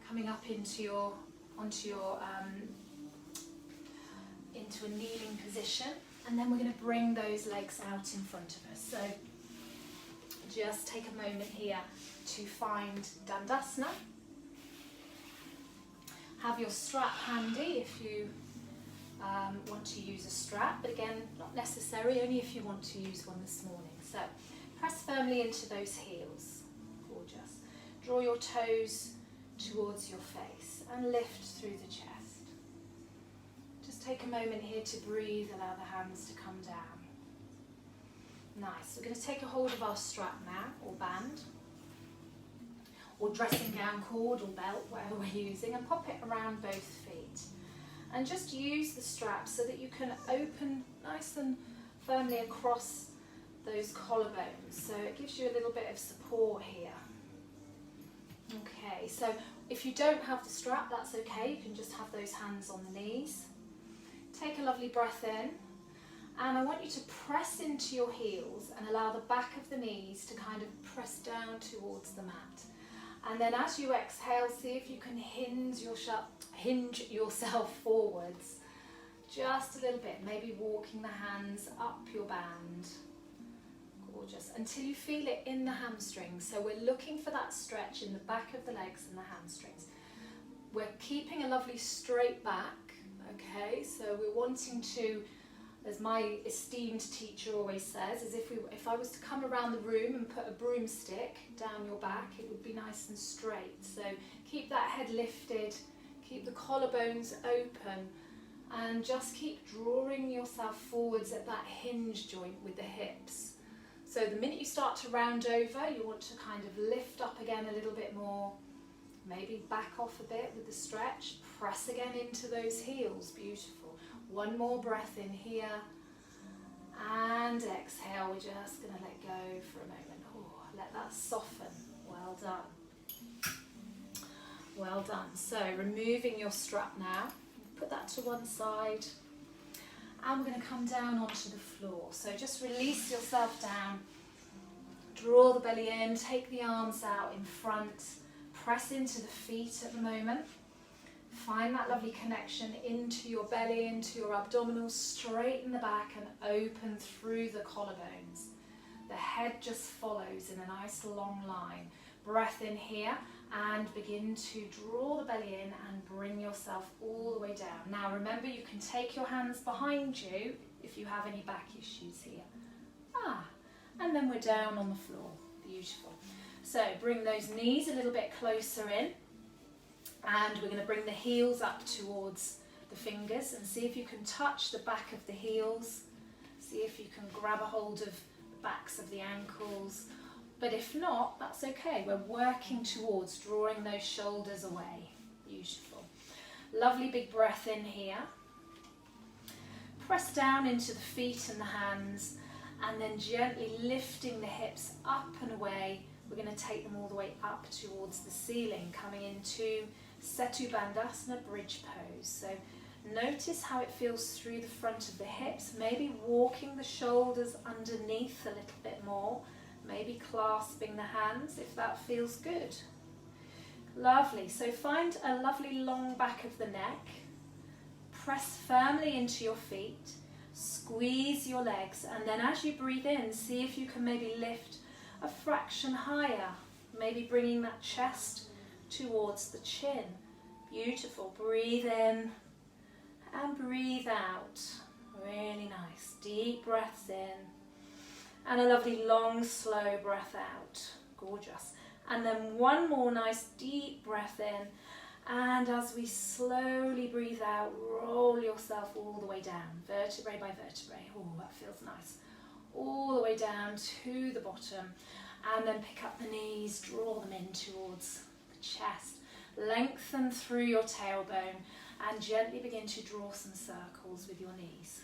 coming up into a kneeling position. And then we're going to bring those legs out in front of us. So just take a moment here to find Dandasana. Have your strap handy if you want to use a strap, but again, not necessary, only if you want to use one this morning. So press firmly into those heels. Gorgeous. Draw your toes towards your face and lift through the chest. Just take a moment here to breathe, allow the hands to come down. Nice. We're going to take a hold of our strap now, or band, or dressing gown cord or belt, whatever we're using, and pop it around both feet. And just use the strap so that you can open nice and firmly across those collarbones, so it gives you a little bit of support here. Okay, so if you don't have the strap, that's okay, you can just have those hands on the knees. Take a lovely breath in, and I want you to press into your heels and allow the back of the knees to kind of press down towards the mat. And then as you exhale, see if you can hinge yourself forwards just a little bit, maybe walking the hands up your band. Gorgeous, until you feel it in the hamstrings. So we're looking for that stretch in the back of the legs and the hamstrings. We're keeping a lovely straight back, okay? So we're wanting to, as my esteemed teacher always says, is if I was to come around the room and put a broomstick down your back, it would be nice and straight. So keep that head lifted, keep the collarbones open, and just keep drawing yourself forwards at that hinge joint with the hips. So the minute you start to round over, you want to kind of lift up again a little bit more, maybe back off a bit with the stretch, press again into those heels. Beautiful. One more breath in here, and exhale. We're just going to let go for a moment. Oh, let that soften. Well done. Well done. So removing your strap now, put that to one side, and we're going to come down onto the floor. So just release yourself down, draw the belly in, take the arms out in front, press into the feet at the moment. Find that lovely connection into your belly, into your abdominals, straighten the back and open through the collarbones. The head just follows in a nice long line. Breath in here and begin to draw the belly in and bring yourself all the way down. Now remember, you can take your hands behind you if you have any back issues here. And then we're down on the floor. Beautiful. So bring those knees a little bit closer in. And we're going to bring the heels up towards the fingers and see if you can touch the back of the heels. See if you can grab a hold of the backs of the ankles. But if not, that's okay. We're working towards drawing those shoulders away. Beautiful. Lovely big breath in here. Press down into the feet and the hands, and then gently lifting the hips up and away. We're going to take them all the way up towards the ceiling, coming into Setu Bandhasana, bridge pose. So notice how it feels through the front of the hips, maybe walking the shoulders underneath a little bit more, maybe clasping the hands if that feels good. Lovely. So find a lovely long back of the neck. Press firmly into your feet. Squeeze your legs, and then as you breathe in, see if you can maybe lift a fraction higher, maybe bringing that chest towards the chin. Beautiful. Breathe in and breathe out. Really nice. Deep breaths in and a lovely long slow breath out. Gorgeous. And then one more nice deep breath in, and as we slowly breathe out, roll yourself all the way down, vertebrae by vertebrae. Oh, that feels nice. All the way down to the bottom, and then pick up the knees, draw them in towards the chest. Lengthen through your tailbone and gently begin to draw some circles with your knees.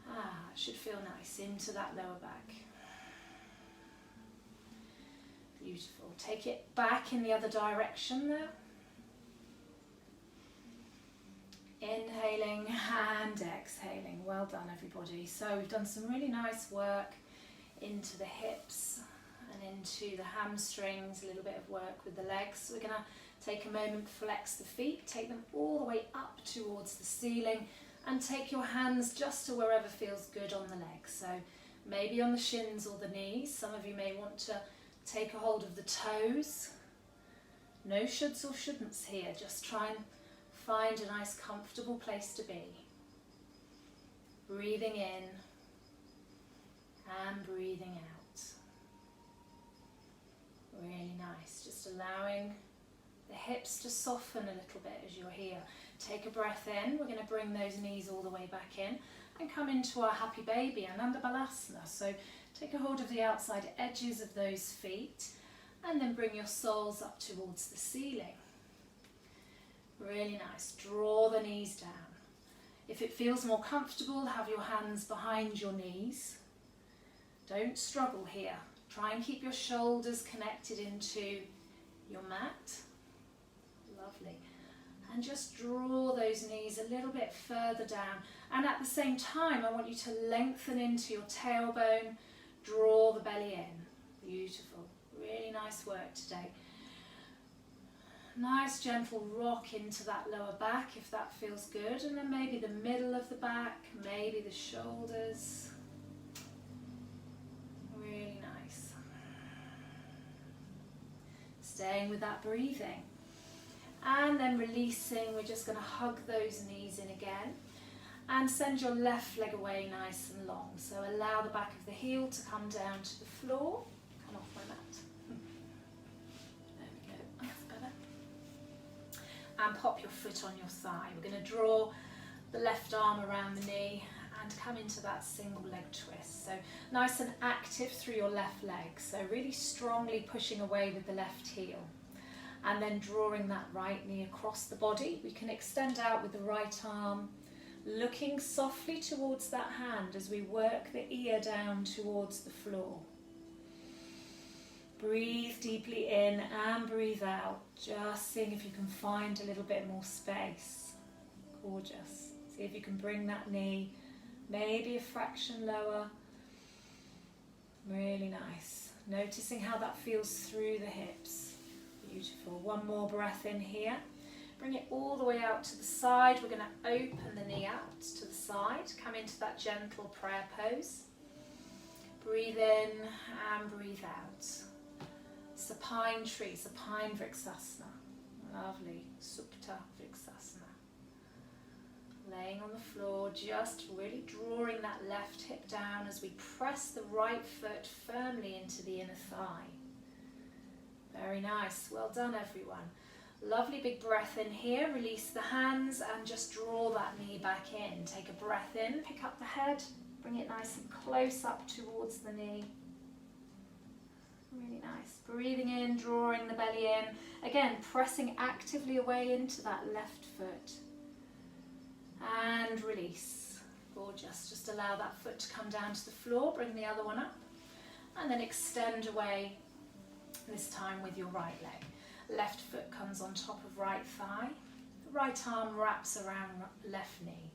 It should feel nice into that lower back. Beautiful. Take it back in the other direction there. Inhaling and exhaling. Well done, everybody. So we've done some really nice work into the hips and into the hamstrings, a little bit of work with the legs. We're going to take a moment, flex the feet, take them all the way up towards the ceiling, and take your hands just to wherever feels good on the legs. So maybe on the shins or the knees. Some of you may want to take a hold of the toes. No shoulds or shouldn'ts here. Just try and find a nice comfortable place to be. Breathing in and breathing out. Really nice. Just allowing the hips to soften a little bit as you're here. Take a breath in. We're going to bring those knees all the way back in and come into our happy baby, Ananda Balasana. So take a hold of the outside edges of those feet and then bring your soles up towards the ceiling. Really nice. Draw the knees down. If it feels more comfortable, have your hands behind your knees. Don't struggle here. Try and keep your shoulders connected into your mat. Lovely. And just draw those knees a little bit further down. And at the same time, I want you to lengthen into your tailbone. Draw the belly in. Beautiful. Really nice work today. Nice gentle rock into that lower back if that feels good, and then maybe the middle of the back, maybe the shoulders. Really nice. Staying with that breathing. And then releasing, we're just going to hug those knees in again and send your left leg away nice and long. So allow the back of the heel to come down to the floor. Come off my mat. And pop your foot on your thigh. We're going to draw the left arm around the knee and come into that single leg twist. So nice and active through your left leg. So really strongly pushing away with the left heel. And then drawing that right knee across the body. We can extend out with the right arm, looking softly towards that hand as we work the ear down towards the floor. Breathe deeply in and breathe out, just seeing if you can find a little bit more space. Gorgeous. See if you can bring that knee maybe a fraction lower. Really nice. Noticing how that feels through the hips. Beautiful. One more breath in here. Bring it all the way out to the side. We're going to open the knee out to the side. Come into that gentle prayer pose. Breathe in and breathe out. Supine tree, supine Vrksasana. Lovely. Supta Vrksasana. Laying on the floor, just really drawing that left hip down as we press the right foot firmly into the inner thigh. Very nice. Well done, everyone. Lovely big breath in here. Release the hands and just draw that knee back in. Take a breath in, pick up the head, bring it nice and close up towards the knee. Really nice. Breathing in, drawing the belly in. Again, pressing actively away into that left foot. And release. Gorgeous. Just allow that foot to come down to the floor. Bring the other one up. And then extend away, this time with your right leg. Left foot comes on top of right thigh. The right arm wraps around left knee.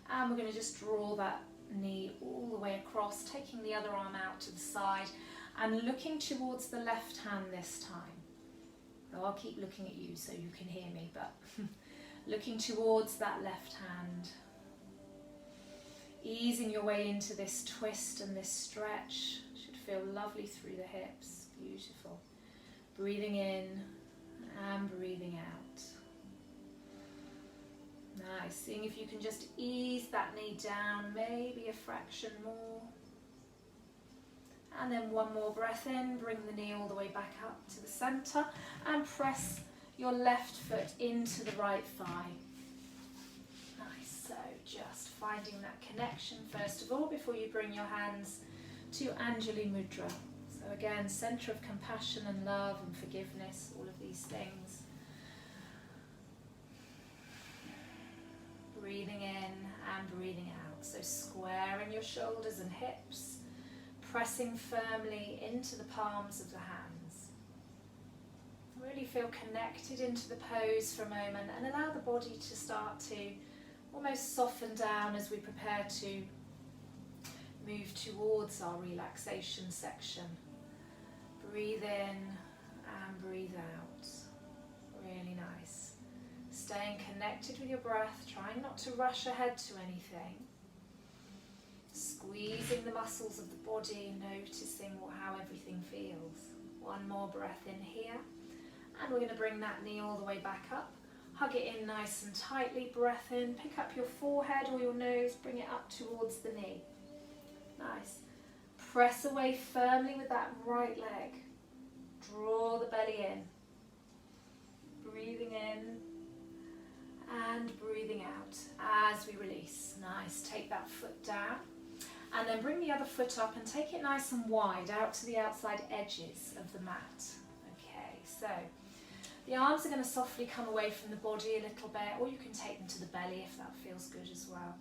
And we're going to just draw that knee all the way across, taking the other arm out to the side and looking towards the left hand this time. I'll keep looking at you so you can hear me, but looking towards that left hand. Easing your way into this twist and this stretch. Should feel lovely through the hips. Beautiful. Breathing in and breathing out. Nice. Seeing if you can just ease that knee down, maybe a fraction more. And then one more breath in, bring the knee all the way back up to the center and press your left foot into the right thigh. Nice, so just finding that connection first of all before you bring your hands to Anjali Mudra. So again, center of compassion and love and forgiveness, all of these things. Breathing in and breathing out. So squaring your shoulders and hips, pressing firmly into the palms of the hands. Really feel connected into the pose for a moment and allow the body to start to almost soften down as we prepare to move towards our relaxation section. Breathe in and breathe out. Really nice. Staying connected with your breath, trying not to rush ahead to anything. Squeezing the muscles of the body, noticing how everything feels. One more breath in here. And we're going to bring that knee all the way back up. Hug it in nice and tightly. Breath in. Pick up your forehead or your nose. Bring it up towards the knee. Nice. Press away firmly with that right leg. Draw the belly in. Breathing in and breathing out as we release. Nice. Take that foot down. And then bring the other foot up and take it nice and wide out to the outside edges of the mat. Okay, so the arms are going to softly come away from the body a little bit, or you can take them to the belly if that feels good as well.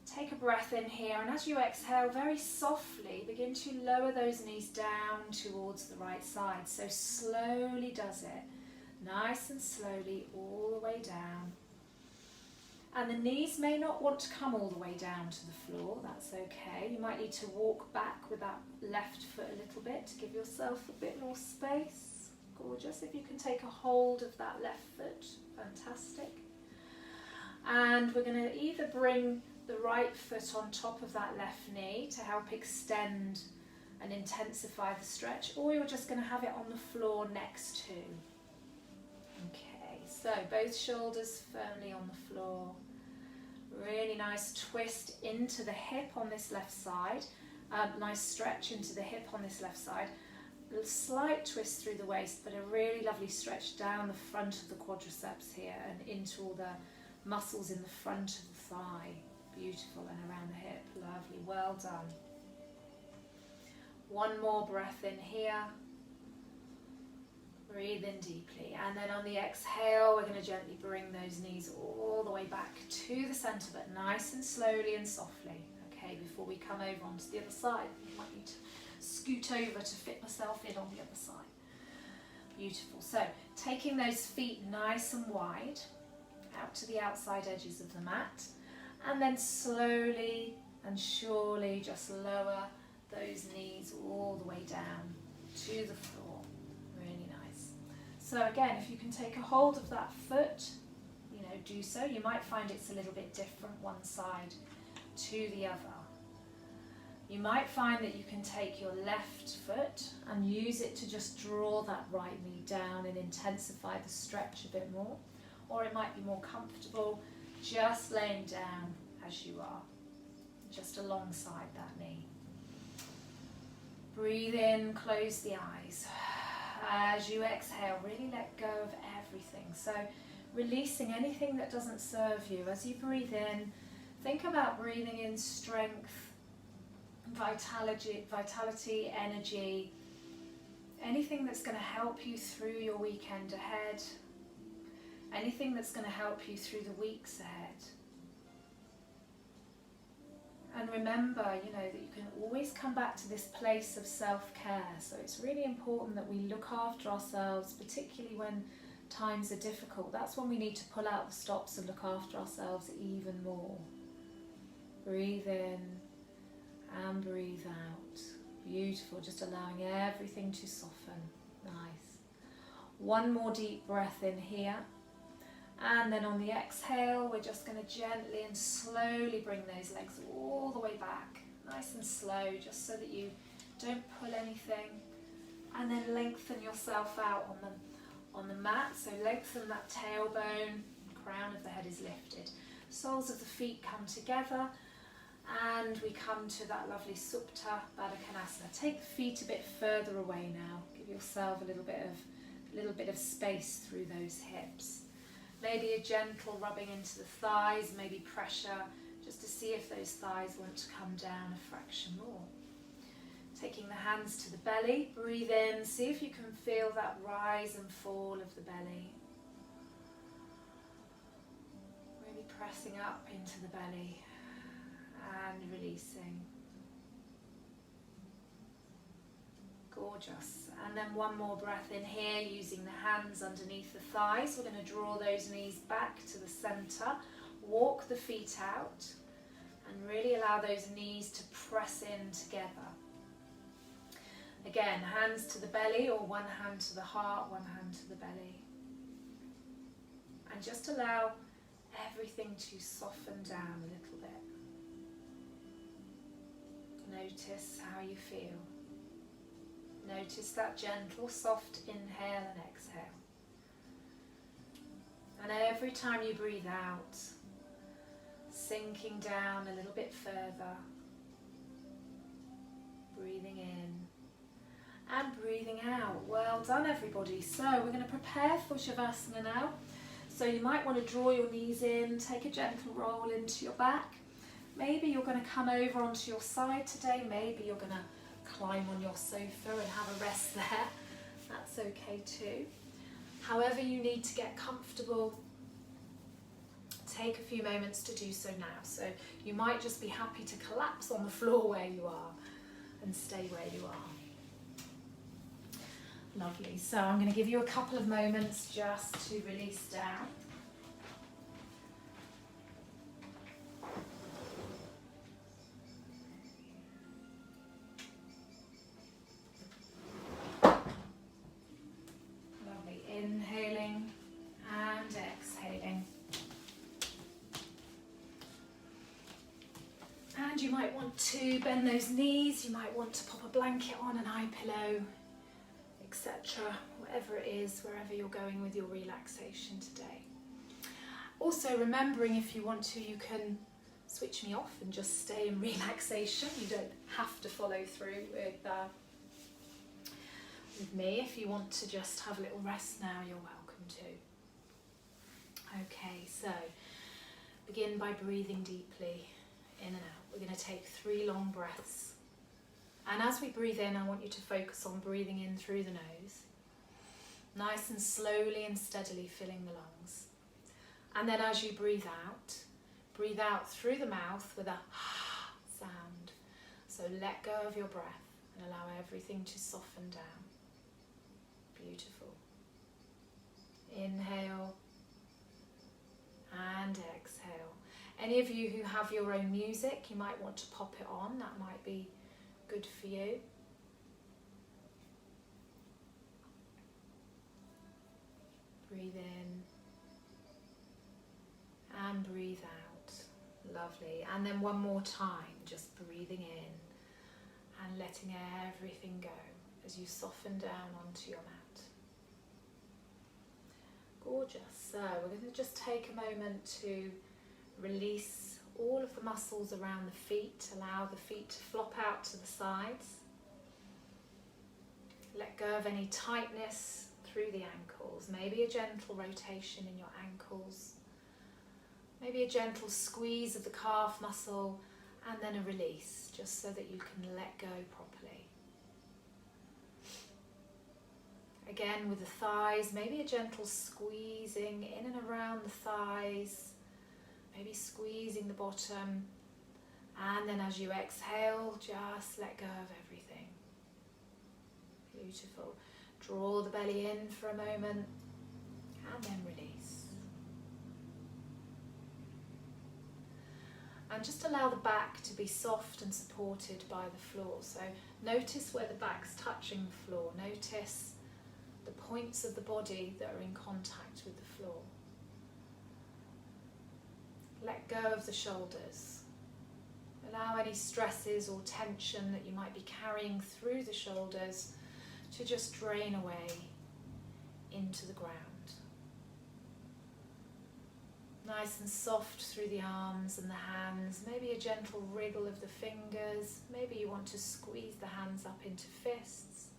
Take a breath in here, and as you exhale, very softly begin to lower those knees down towards the right side. So slowly does it, nice and slowly, all the way down. And the knees may not want to come all the way down to the floor, that's okay. You might need to walk back with that left foot a little bit to give yourself a bit more space. Gorgeous. If you can take a hold of that left foot, fantastic. And we're going to either bring the right foot on top of that left knee to help extend and intensify the stretch, or you're just going to have it on the floor next to. Okay, so both shoulders firmly on the floor. Really nice twist into the hip on this left side. Nice stretch into the hip on this left side. A slight twist through the waist, but a really lovely stretch down the front of the quadriceps here and into all the muscles in the front of the thigh. Beautiful, and around the hip. Lovely, well done. One more breath in here. Breathe in deeply, and then on the exhale we're going to gently bring those knees all the way back to the centre, but nice and slowly and softly. Okay, before we come over onto the other side, I might need to scoot over to fit myself in on the other side. Beautiful. So taking those feet nice and wide out to the outside edges of the mat, and then slowly and surely just lower those knees all the way down to the floor. So again, if you can take a hold of that foot, do so. You might find it's a little bit different one side to the other. You might find that you can take your left foot and use it to just draw that right knee down and intensify the stretch a bit more. Or it might be more comfortable just laying down as you are, just alongside that knee. Breathe in, close the eyes. As you exhale, really let go of everything. So releasing anything that doesn't serve you. As you breathe in, think about breathing in strength, vitality, energy, anything that's going to help you through your weekend ahead, anything that's going to help you through the weeks ahead. And remember, you know, that you can always come back to this place of self-care. So it's really important that we look after ourselves, particularly when times are difficult. That's when we need to pull out the stops and look after ourselves even more. Breathe in and breathe out. Beautiful, just allowing everything to soften. Nice. One more deep breath in here. And then on the exhale, we're just going to gently and slowly bring those legs all the way back. Nice and slow, just so that you don't pull anything. And then lengthen yourself out on the mat. So lengthen that tailbone, crown of the head is lifted. Soles of the feet come together. And we come to that lovely Supta Baddha Konasana. Take the feet a bit further away now. Give yourself a little bit of space through those hips. Maybe a gentle rubbing into the thighs, maybe pressure, just to see if those thighs want to come down a fraction more. Taking the hands to the belly, breathe in, see if you can feel that rise and fall of the belly. Really pressing up into the belly and releasing. Gorgeous. And then one more breath in here, using the hands underneath the thighs. We're going to draw those knees back to the center, walk the feet out, and really allow those knees to press in together. Again, hands to the belly, or one hand to the heart, one hand to the belly. And just allow everything to soften down a little bit. Notice how you feel. Notice that gentle, soft inhale and exhale. And every time you breathe out, sinking down a little bit further, breathing in and breathing out. Well done, everybody. So we're going to prepare for Shavasana now. So you might want to draw your knees in, take a gentle roll into your back. Maybe you're going to come over onto your side today. Maybe you're going to climb on your sofa and have a rest there. That's okay too. However you need to get comfortable, take a few moments to do so now. So you might just be happy to collapse on the floor where you are and stay where you are. Lovely. So I'm going to give you a couple of moments just to release down. Inhaling and exhaling. And you might want to bend those knees, you might want to pop a blanket on, an eye pillow, etc. Whatever it is, wherever you're going with your relaxation today. Also remembering, if you want to, you can switch me off and just stay in relaxation. You don't have to follow through with me. If you want to just have a little rest now, you're welcome to. Okay, so begin by breathing deeply in and out. We're going to take 3 long breaths. And as we breathe in, I want you to focus on breathing in through the nose. Nice and slowly and steadily filling the lungs. And then as you breathe out through the mouth with a sound. So let go of your breath and allow everything to soften down. Beautiful. Inhale and exhale. Any of you who have your own music, you might want to pop it on. That might be good for you. Breathe in and breathe out. Lovely. And then one more time, just breathing in and letting everything go as you soften down onto your mat. Gorgeous. So we're going to just take a moment to release all of the muscles around the feet. Allow the feet to flop out to the sides. Let go of any tightness through the ankles. Maybe a gentle rotation in your ankles. Maybe a gentle squeeze of the calf muscle and then a release, just so that you can let go properly. Again with the thighs, maybe a gentle squeezing in and around the thighs, maybe squeezing the bottom, and then as you exhale, just let go of everything. Beautiful. Draw the belly in for a moment and then release. And just allow the back to be soft and supported by the floor. So notice where the back's touching the floor. Notice the points of the body that are in contact with the floor. Let go of the shoulders. Allow any stresses or tension that you might be carrying through the shoulders to just drain away into the ground. Nice and soft through the arms and the hands, maybe a gentle wriggle of the fingers, maybe you want to squeeze the hands up into fists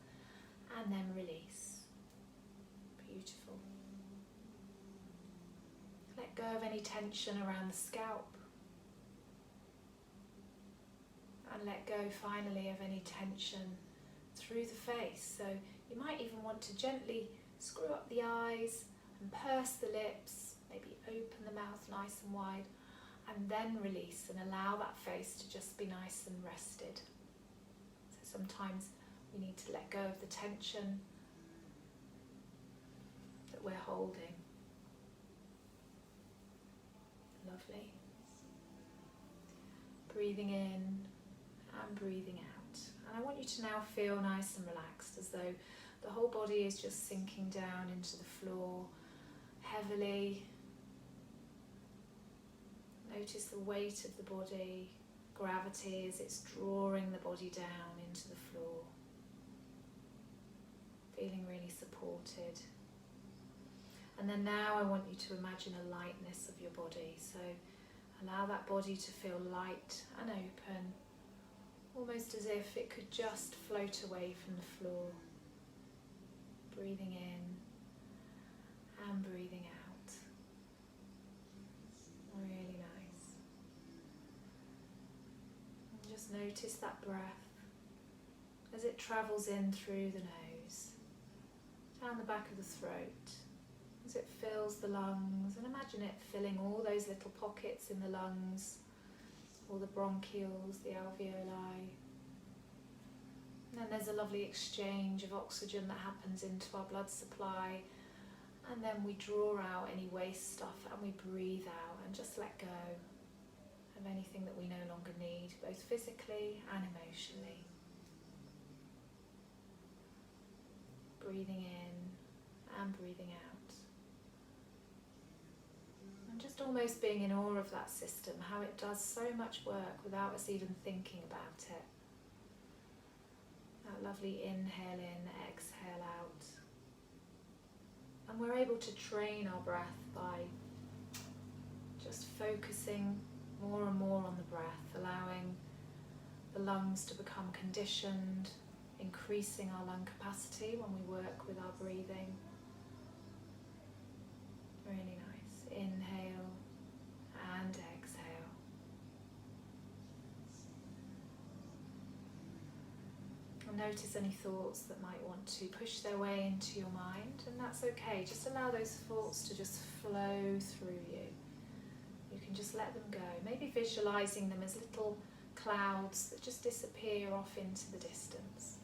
and then release. Beautiful. Let go of any tension around the scalp and let go finally of any tension through the face. So you might even want to gently screw up the eyes and purse the lips, maybe open the mouth nice and wide, and then release and allow that face to just be nice and rested. So sometimes we need to let go of the tension that we're holding. Lovely. Breathing in and breathing out. And I want you to now feel nice and relaxed, as though the whole body is just sinking down into the floor heavily. Notice the weight of the body, gravity as it's drawing the body down into the floor. Feeling really supported. And then now I want you to imagine a lightness of your body. So allow that body to feel light and open, almost as if it could just float away from the floor. Breathing in and breathing out. Really nice. And just notice that breath as it travels in through the nose, down the back of the throat, as it fills the lungs, and imagine it filling all those little pockets in the lungs, all the bronchioles, the alveoli. And then there's a lovely exchange of oxygen that happens into our blood supply, and then we draw out any waste stuff and we breathe out and just let go of anything that we no longer need, both physically and emotionally. Breathing in and breathing out. And just almost being in awe of that system, how it does so much work without us even thinking about it. That lovely inhale in, exhale out. And we're able to train our breath by just focusing more and more on the breath, allowing the lungs to become conditioned, increasing our lung capacity when we work with our breathing. Really nice. Inhale and exhale. And notice any thoughts that might want to push their way into your mind, and that's okay. Just allow those thoughts to just flow through you. You can just let them go, maybe visualizing them as little clouds that just disappear off into the distance.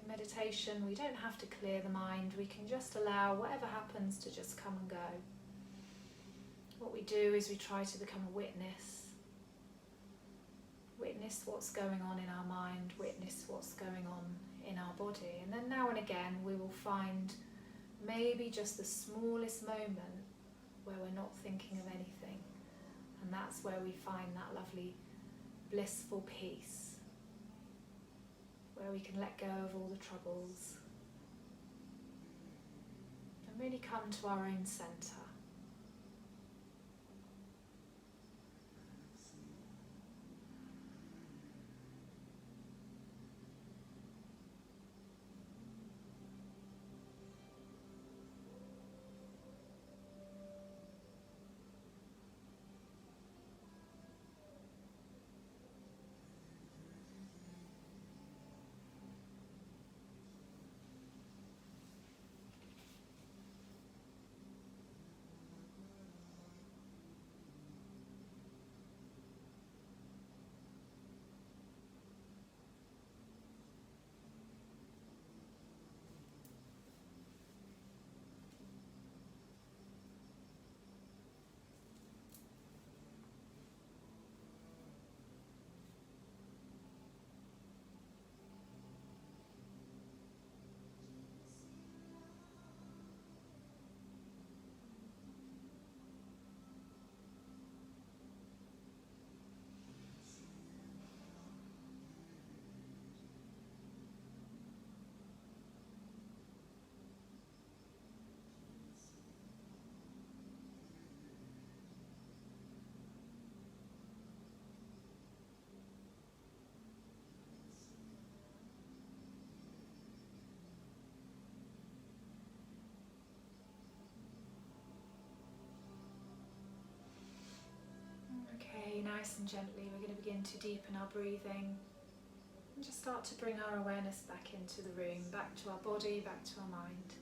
In meditation, we don't have to clear the mind. We can just allow whatever happens to just come and go. What we do is we try to become a witness. Witness what's going on in our mind, witness what's going on in our body. And then now and again we will find maybe just the smallest moment where we're not thinking of anything. And that's where we find that lovely blissful peace, where we can let go of all the troubles and really come to our own centre. nice and gently, we're going to begin to deepen our breathing and just start to bring our awareness back into the room, back to our body, back to our mind.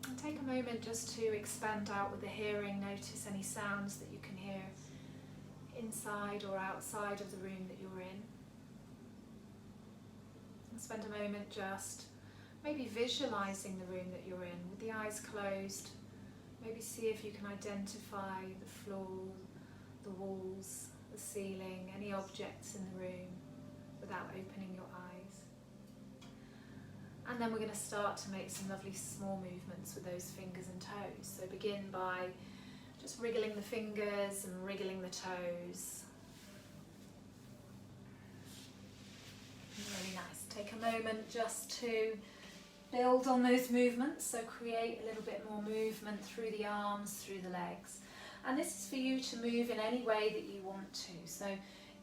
And take a moment just to expand out with the hearing. Notice any sounds that you can hear inside or outside of the room that you're in. And spend a moment just maybe visualizing the room that you're in with the eyes closed. Maybe see if you can identify the floor, the walls, the ceiling, any objects in the room without opening your eyes. And then we're going to start to make some lovely small movements with those fingers and toes. So begin by just wriggling the fingers and wriggling the toes. Really nice. Take a moment just to build on those movements. So create a little bit more movement through the arms, through the legs. And this is for you to move in any way that you want to. So,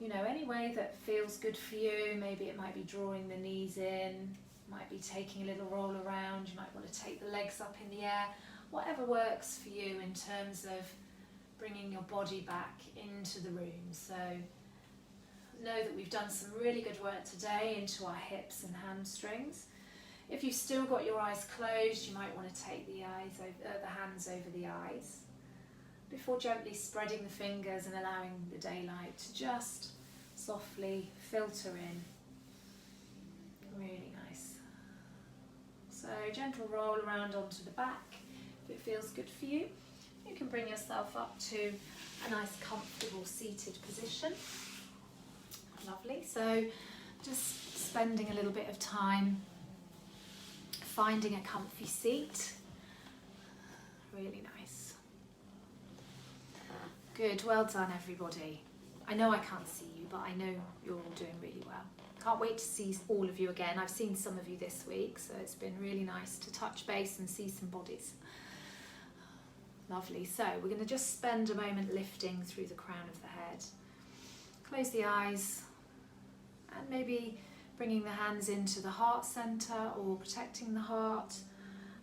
you know, any way that feels good for you. Maybe it might be drawing the knees in, might be taking a little roll around, you might want to take the legs up in the air. Whatever works for you in terms of bringing your body back into the room. So know that we've done some really good work today into our hips and hamstrings. If you've still got your eyes closed, you might want to take the hands over the eyes before gently spreading the fingers and allowing the daylight to just softly filter in. Really nice. So gentle roll around onto the back. If it feels good for you, you can bring yourself up to a nice comfortable seated position. Lovely. So just spending a little bit of time finding a comfy seat. Really nice. Good, well done everybody. I know I can't see you, but I know you're all doing really well. Can't wait to see all of you again. I've seen some of you this week, so it's been really nice to touch base and see some bodies. Lovely. So we're going to just spend a moment lifting through the crown of the head. Close the eyes and maybe bringing the hands into the heart centre or protecting the heart,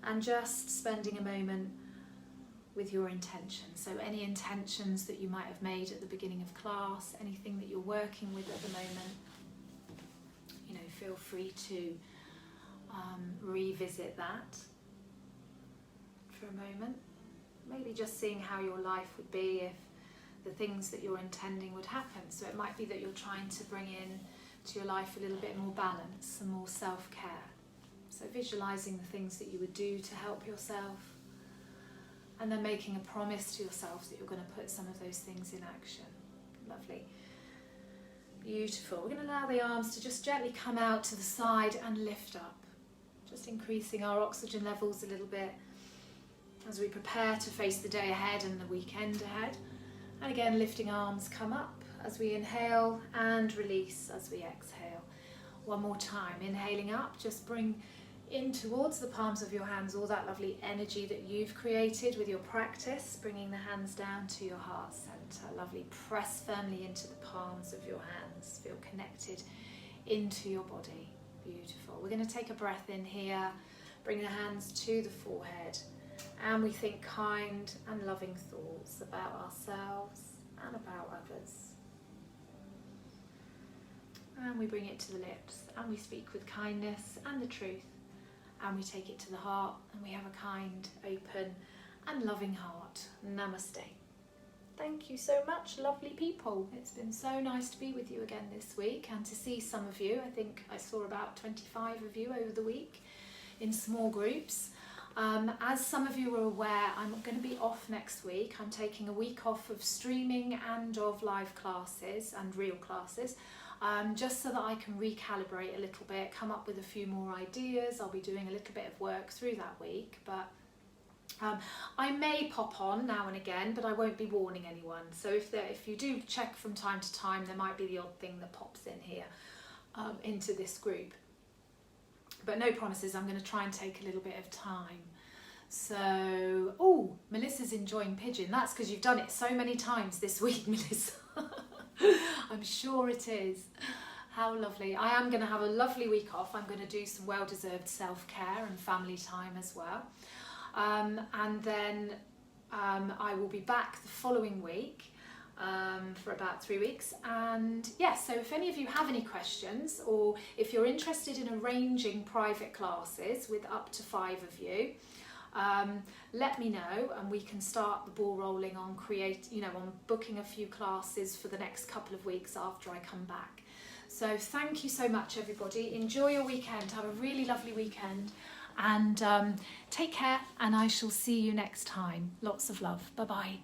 and just spending a moment with your intentions. So any intentions that you might have made at the beginning of class, anything that you're working with at the moment, you know, feel free to revisit that for a moment. Maybe just seeing how your life would be if the things that you're intending would happen. So it might be that you're trying to bring in to your life a little bit more balance and more self-care. So visualising the things that you would do to help yourself, and then making a promise to yourself that you're going to put some of those things in action. Lovely. Beautiful. We're going to allow the arms to just gently come out to the side and lift up. Just increasing our oxygen levels a little bit as we prepare to face the day ahead and the weekend ahead. And again, lifting arms come up as we inhale and release as we exhale. One more time, inhaling up, just bring in towards the palms of your hands all that lovely energy that you've created with your practice, bringing the hands down to your heart center. Lovely, press firmly into the palms of your hands, feel connected into your body. Beautiful. We're going to take a breath in here, bring the hands to the forehead, and we think kind and loving thoughts about ourselves and about others. And we bring it to the lips, and we speak with kindness and the truth, and we take it to the heart, and we have a kind, open and loving heart. Namaste. Thank you so much, lovely people. It's been so nice to be with you again this week and to see some of you. I think I saw about 25 of you over the week in small groups. As some of you are aware, I'm going to be off next week. I'm taking a week off of streaming and of live classes and real classes, just so that I can recalibrate a little bit, come up with a few more ideas. I'll be doing a little bit of work through that week, but I may pop on now and again, but I won't be warning anyone. So if you do check from time to time, there might be the odd thing that pops in here into this group. But no promises. I'm going to try and take a little bit of time. So, oh, Melissa's enjoying pigeon. That's because you've done it so many times this week, Melissa. I'm sure it is. How lovely. I am going to have a lovely week off. I'm going to do some well-deserved self-care and family time as well. And then I will be back the following week. for about 3 weeks. And yes, so if any of you have any questions, or if you're interested in arranging private classes with up to 5 of you, let me know, and we can start the ball rolling on on booking a few classes for the next couple of weeks after I come back. So thank you so much, everybody. Enjoy your weekend. Have a really lovely weekend, and take care, and I shall see you next time. Lots of love. Bye bye.